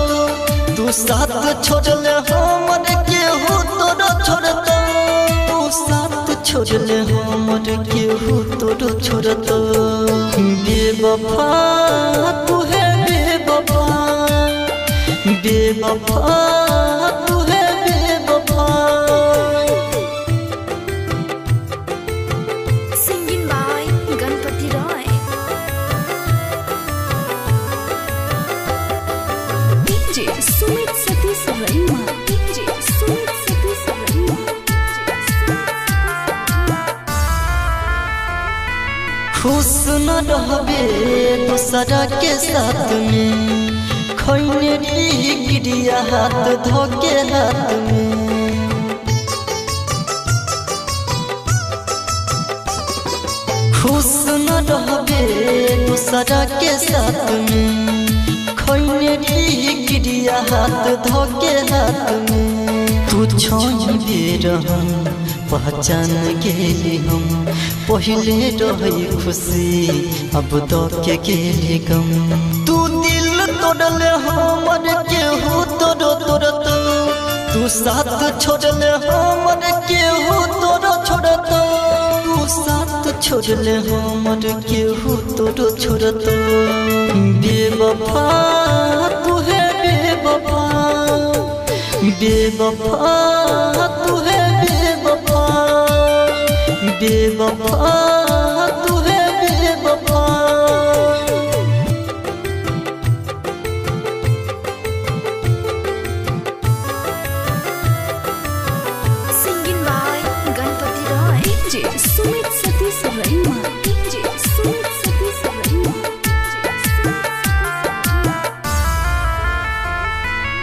तू साथ छोड़ले हमर केहू तोड़ो छोड़तो तू साथ छोड़ले हमर केहू तोड़ो छोड़तो बेवफा तू है बेवफा बेवफा तू है बेवफा Singing by Ganpati Roy. DJ Sumit Satish Verma. DJ Sumit Satish Verma. खुश न रहबे दूसरा के साथ में खैने गिरिया हाथ धोके हाथ में खुश न रहबे दूसरा के साथ में खैने गिरिया हाथ धोके हाथ में तू छोड़बे रहम पहचान गेली हम पहले रही खुशी अब तो के गेली गम तू दिल तोड़ले हमर केहू तोड़ो तोड़तो तू साथ छोड़ले हमर केहू तोड़ो छोड़तो तू साथ छोड़ले हमर केहू तोड़ो छोड़तो बेवफा तू है बेवफा बेवफा तू है बेवफा बेवफा तू है बेवफा Singing by Ganpati Roy. DJ Sumit Satish Verma. DJ Sumit Satish Verma.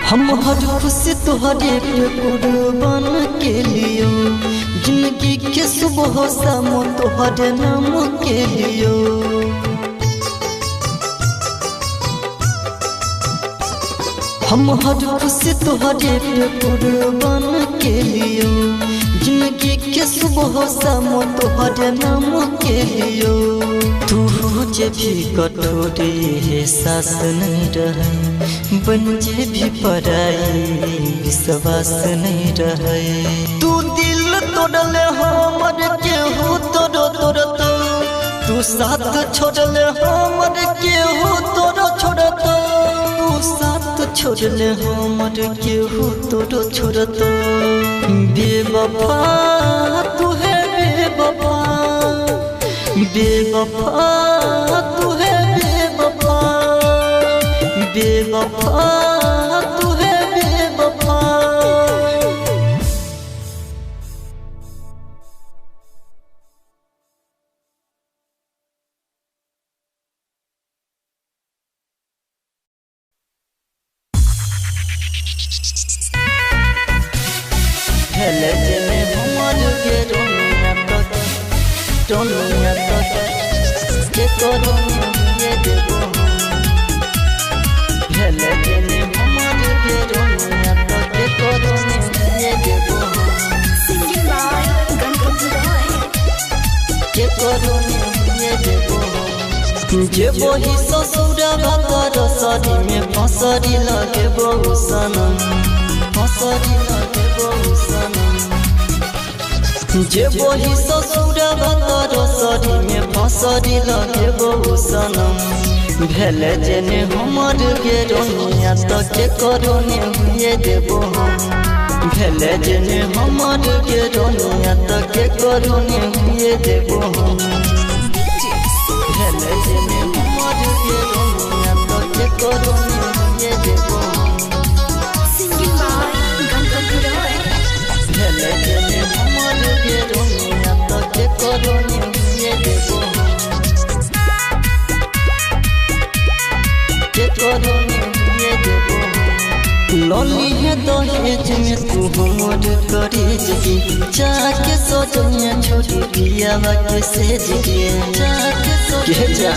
हम हर खुशी तुहरे पे कुर्बान के लियो जिंदगी के सुबह शाम तुहरे नाम के लियो हम हर खुशी तुहरे पे कुर्बान के लियो जिंदगी के सुबह शाम तुहरे नाम के लियो तू जे भी कठोरे है सास नहीं रहे बन जे भी पराई विश्वास नहीं रहे तू दिल तोड़ले हमर केहू तोड़ो तोड़तो तू साथ छोड़ले हमर केहू तोड़ो छोड़तो तू साथ छोड़ले हमर केहू तोड़ो छोड़तो बेवफा तू है बेवफा बेवफा तू है बेवफा बेवफा तू है बेवफा हेले जने हमर के रोनिया तो के करो ये देबो हेले जने हमर के रोनिया तो के करो ये देबो Singing by Ganpati Roy. के करो ये देबो जे वही ससुरा भतर सरी में फसरी लगे बहु सनम फसरी लगे बहु सनम जे वही ससुरा भतर सरी में फसरी लगे बहु सनम भेले जेने हमर के रोनिया तो के करोने हुए देबो हम भेले जेने हमर के रोनिया तो के करोने हुए देबो हम भेले जेने हमर के रोनिया तो के करोने हुए देबो हम Singing by Ganpati लोली है दहेज में तू हमर करेज के जाके सजनिया छोड़ी पियावा के सेज के जाके सजनिया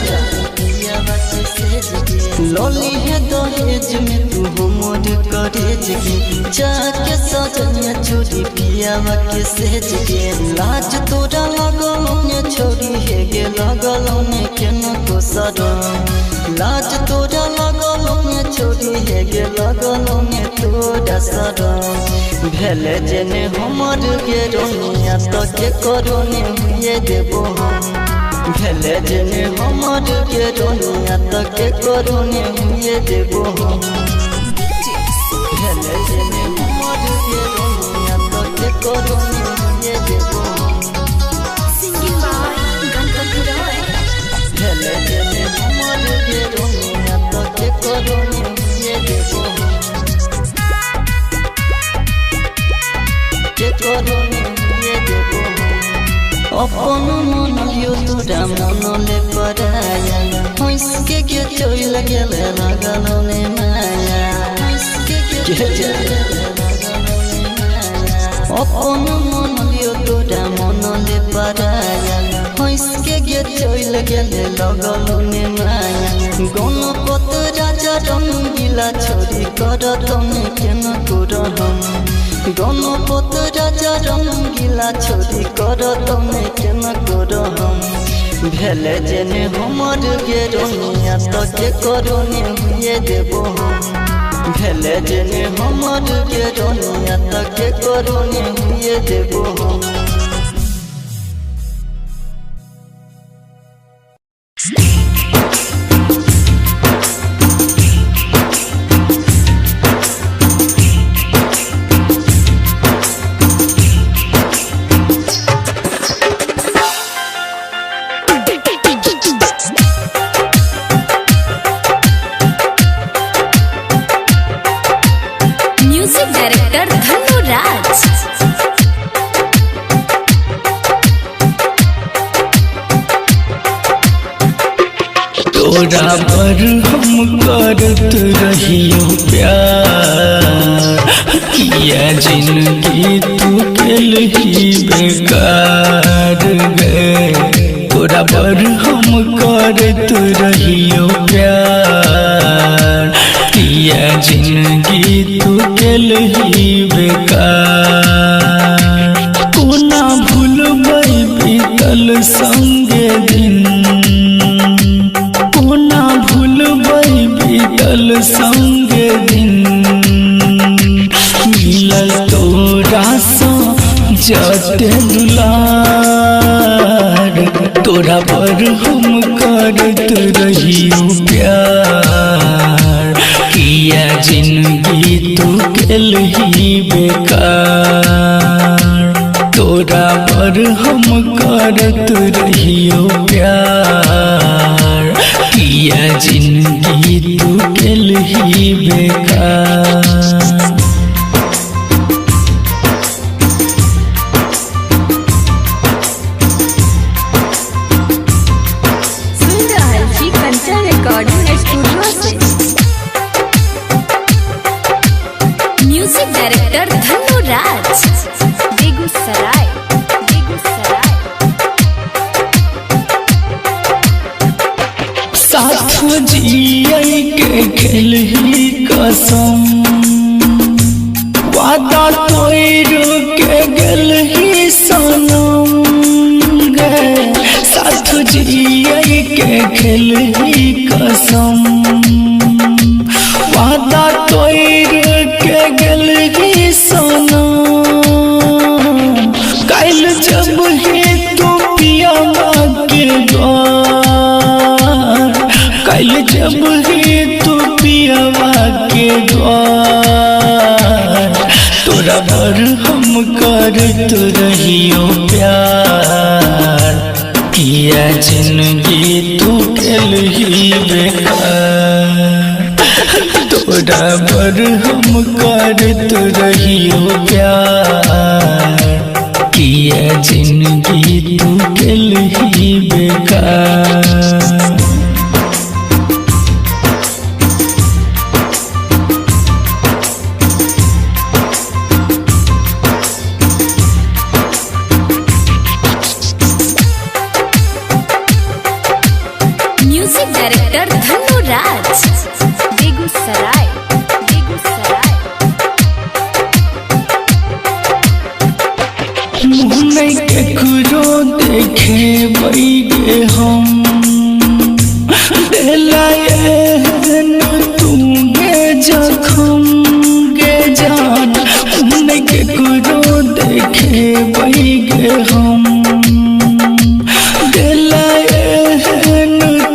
पियावा के सेज के लोली है दहेज में तू हमर करेज के जाके सजनिया छोड़ी पियावा के सेज के लाज तोरा लगल ने छोड़ी है गे लगल ने केन को सरम लाज तोरा लगल ने छोड़ी है गे लगल ने तोरा सरम भेले जेने हमर गे रोनिया तो के करोने हुए देबो हम भेले जेने हमर गे रोनिया तो के करोने हुए देबो हम भेले जेने हमर गे रोनिया तो के करोने हुए देबो हम सिंगिंग बाय गणपति रॉय भेले जेने हमर गे रोनिया तो के करोने हुए देबो हम के करोने हुए देबो हम अपन मन लियो तोरा मन ले पराया हंस के चोइल गेले लगल ने माया हंस के चोइल अपन मन लियो तोरा मन ले पराया हंस के चोइल गेले लगल ने माया गणपत राजा रंगीला छोरी करत ने केन करहम गणपत राजा रंगीला छोरी करत ने केन करहम भेले जेने हमर गे रोनिया तो के करोने हुए देबो हम भेले जेने हमर गे रोनिया तो के करोने हुए देबो हम म्यूजिक डायरेक्टर धनु राज तोरा पर हम करत रहियो प्यार किया जिंदगी तू केल ही बेकार गए तोरा पर हम करत रहियो प्यार किया जिंदगी तू केल ही बेकार कोना भूलबै बीतल संगे दिन कोना भूलबै बीतल संगे दिन मिलल तोरा सँ जते दुलार तोरा पर हम करत रहियो प्यार किया जिंदगी तू केल ही बेकार तोरा पर हम करत रहियो प्यार किया जिंदगी तू केल ही बेकार सुन रहल छी कंचन रिकॉर्डिंग स्टूडियो से म्यूजिक डायरेक्टर धनु राज बेगूसराय बेगूसराय साथ जियै के खेल ही कसम वादा तोड़ के गेल ही सनम गे साथ जियै के खेल ही कसम वादा तोड़ के गेल ही सनम काल जब ही तू पियावा के द्वार काल जब ही तू पियावा के द्वार तोरा पर हम करत रहियो प्यार किया जिंदगी तू केल ही बेकार तोरा पर हम करत रहियो प्यार किया जिंदगी तू केल ही बेकार देखे बैगे हम तुगे जखम गे जान के करो देखे बैगे हम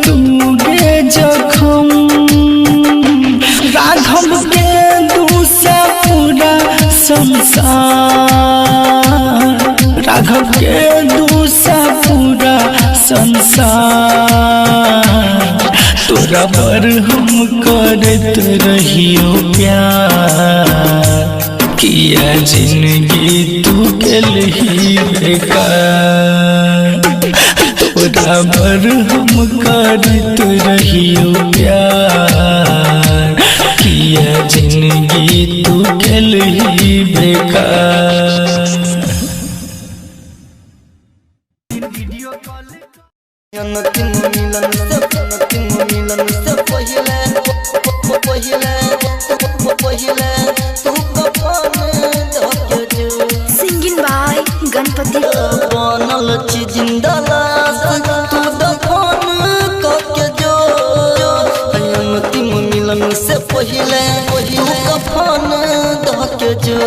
तुगे जखम राघव के दूसरा पूरा संसार राघव के दूसरा पूरा संसार तोरा पर हम करत रहियो प्यार किया जिंदगी तू गेलही बेकार तोरा पर हम करत रहियो प्यार किया जिंदगी तू गेलही बेकार। अंतिम मिलन से पहिले तू कफन धके जो सिंगिंग बाय गणपति बनल छी जिंदा लाश तू दफन करके जो अंतिम मिलन से पहिले तू कफन धके जो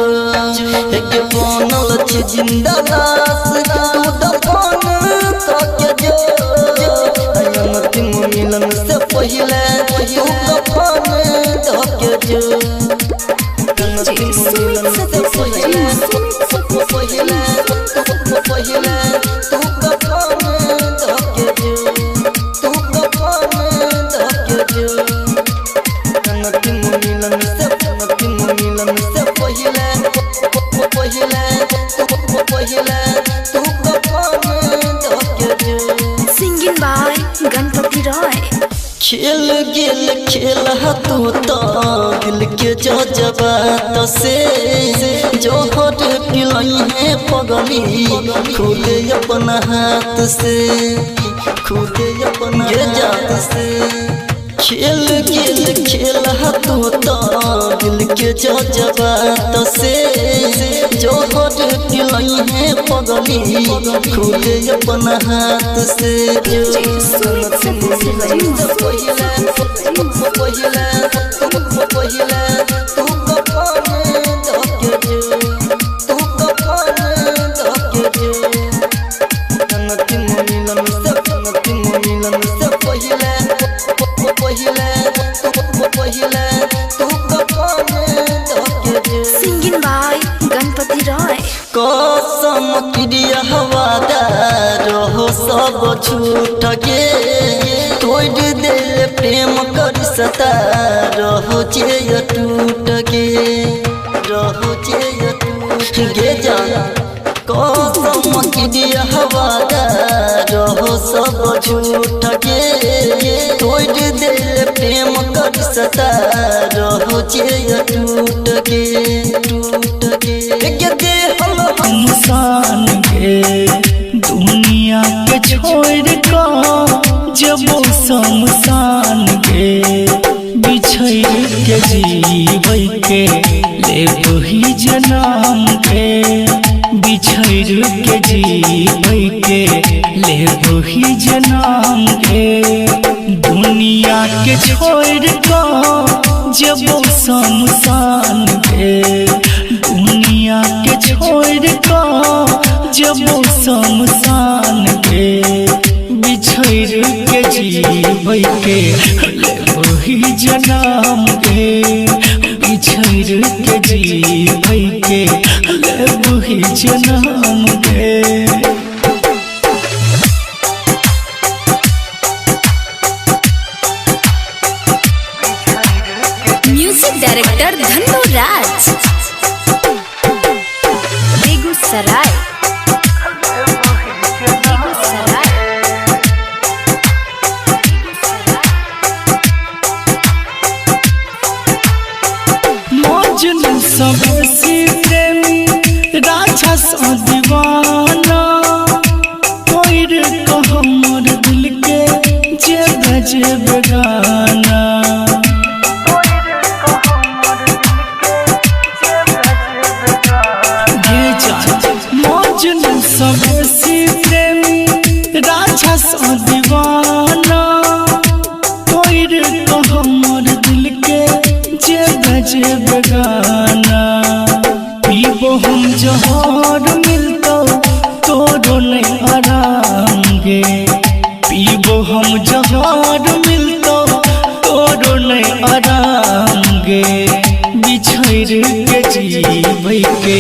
एक बनल छी जिंदा लाश तू दफन करके जो अंतिम मिलन से पहिले तू कफन धके जो अंतिम मिलन से पहिले तू कफन धके जो अंतिम मिलन से पहिले तू कफन धके जो सिंगिंग बाय गणपति रॉय खेल गेल खेल तो दिल के जज्बात से जोहर पिलई है पगली खुदे अपना हाथ से खुदे अपना जात से खेल गेल खेल तो दिल के जज्बात से जोहर पिलई है पगली खुदे अपना हाथ से सिंगिंग बाय गणपति रॉय कसम क्रिया हवादार हो सब छूट गे तोड़ दिल प्रेम कर सता रहो जे टूट गे रहो जे टूट गे जाना कसम क्रिया हवादार हो सब झूठ गे तोड़ दिल प्रेम कर सता रहो जे टूट गे इंसान के दुनिया के छोड़ का जब शमशान के बिछड़ के जीवै के ले वही जन्म के बिछड़ के जीवै के ले वही जन्म के दुनिया के छोड़ का जब शमशान के दुनिया के छोड़ का जब शमशान के बिछड़ के जीवै के ले वही जन्म के बिछड़ के जीवै के ले वही जन्म के। म्यूजिक डायरेक्टर धन्नो राज बेगूसराय मजनू सबसे प्रेमी राजा सा दीवाना कोई रे हमर दिल के जे बजे बेगाना मजनू सबसे प्रेमी पीबो हम जहर मिलतो तोरो नहीं आराम गे पीबो हम जहर मिलतो तोरो नहीं आराम गे बिछड़ के जीबै के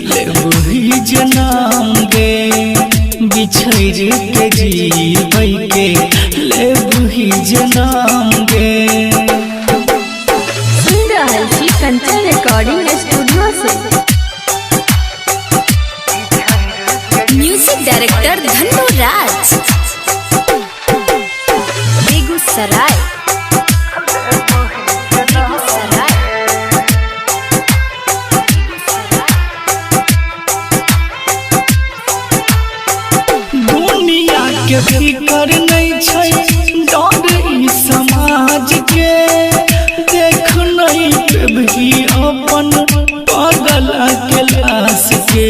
लेबही जनाम गे बिछड़ के जीबै के लेबही जनाम गे। सुन रहल छी कंचन रिकॉर्डिंग स्टूडियो से। म्यूजिक डायरेक्टर धन्नो राज बेगूसराय। दुनिया के फिकर नहीं छै डर ई समाज के देख नहीं पेबही अपन पागल के लाश के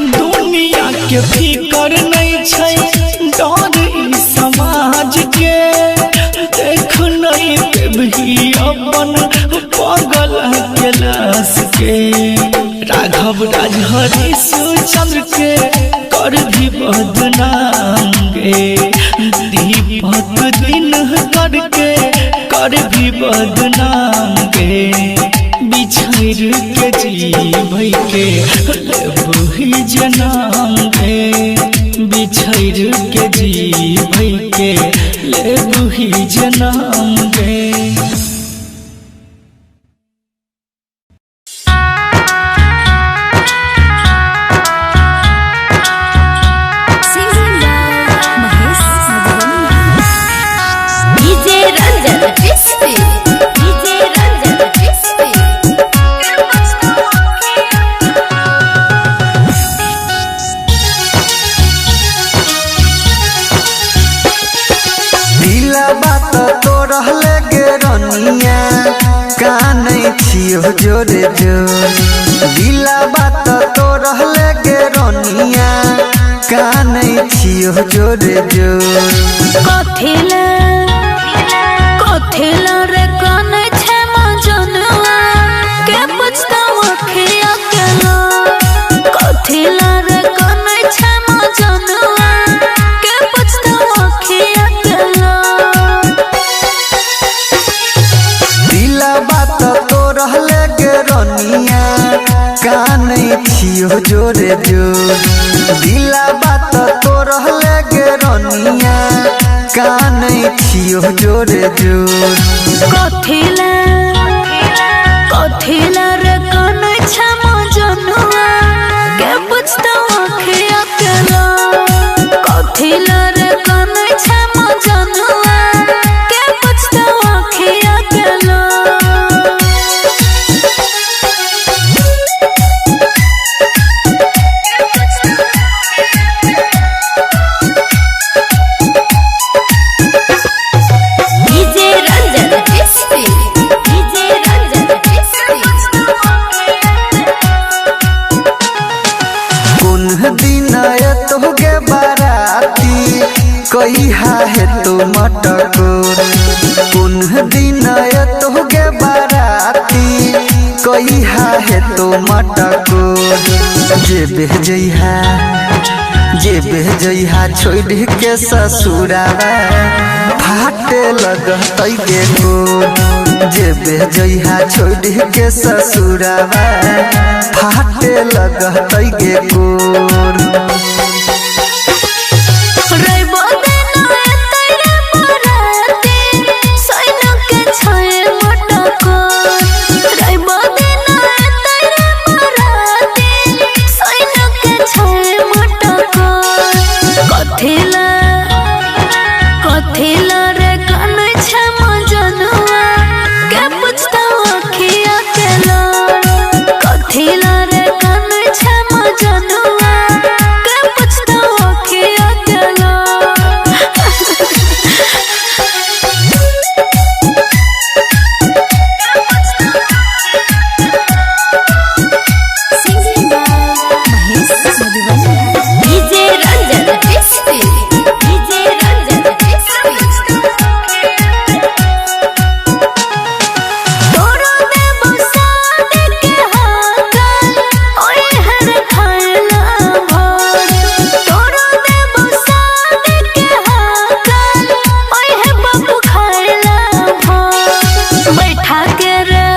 दुनिया के फिकर नहीं छै डर ई समाज के देख नहीं पेबही अपन पागल के लाश के राघव राजहरी चंद्र के कर भी बदनाम गे दीपक दिन करके कर भी बदनाम गे बिछड़ के जीबै के लेबही जनाम गे बिछड़ के जीबै के लेबही जनाम गे। जोरे जोर दिला बात तो रहले गे रोनिया कानै छियो जोरे जोर कथिला रे कानै छै मजनुआ के पुछताव खिया केला कथिला रे कानै छै मजनुआ के पुछताव खिया केला दिला बात तो रहले गे रोनिया कानै छियो जोरे जोर दिला बात तो रहले गे रोनिया कानै छियो जोरे जोर कथिला रे कानै छै मजनुआ के पुछताव खिया केला कथिला रे कानै छै मजनुआ के पुछताव खिया केला। कोई है तो मटकोर कुन दिन तोगे बाराती कोई है तो मटकोर जे बेजइहा छोड़ के ससुरावा फाटे लगतै गे गोर जे बेजइहा छोड़ के ससुरावा फाटे लगतै गे गोर।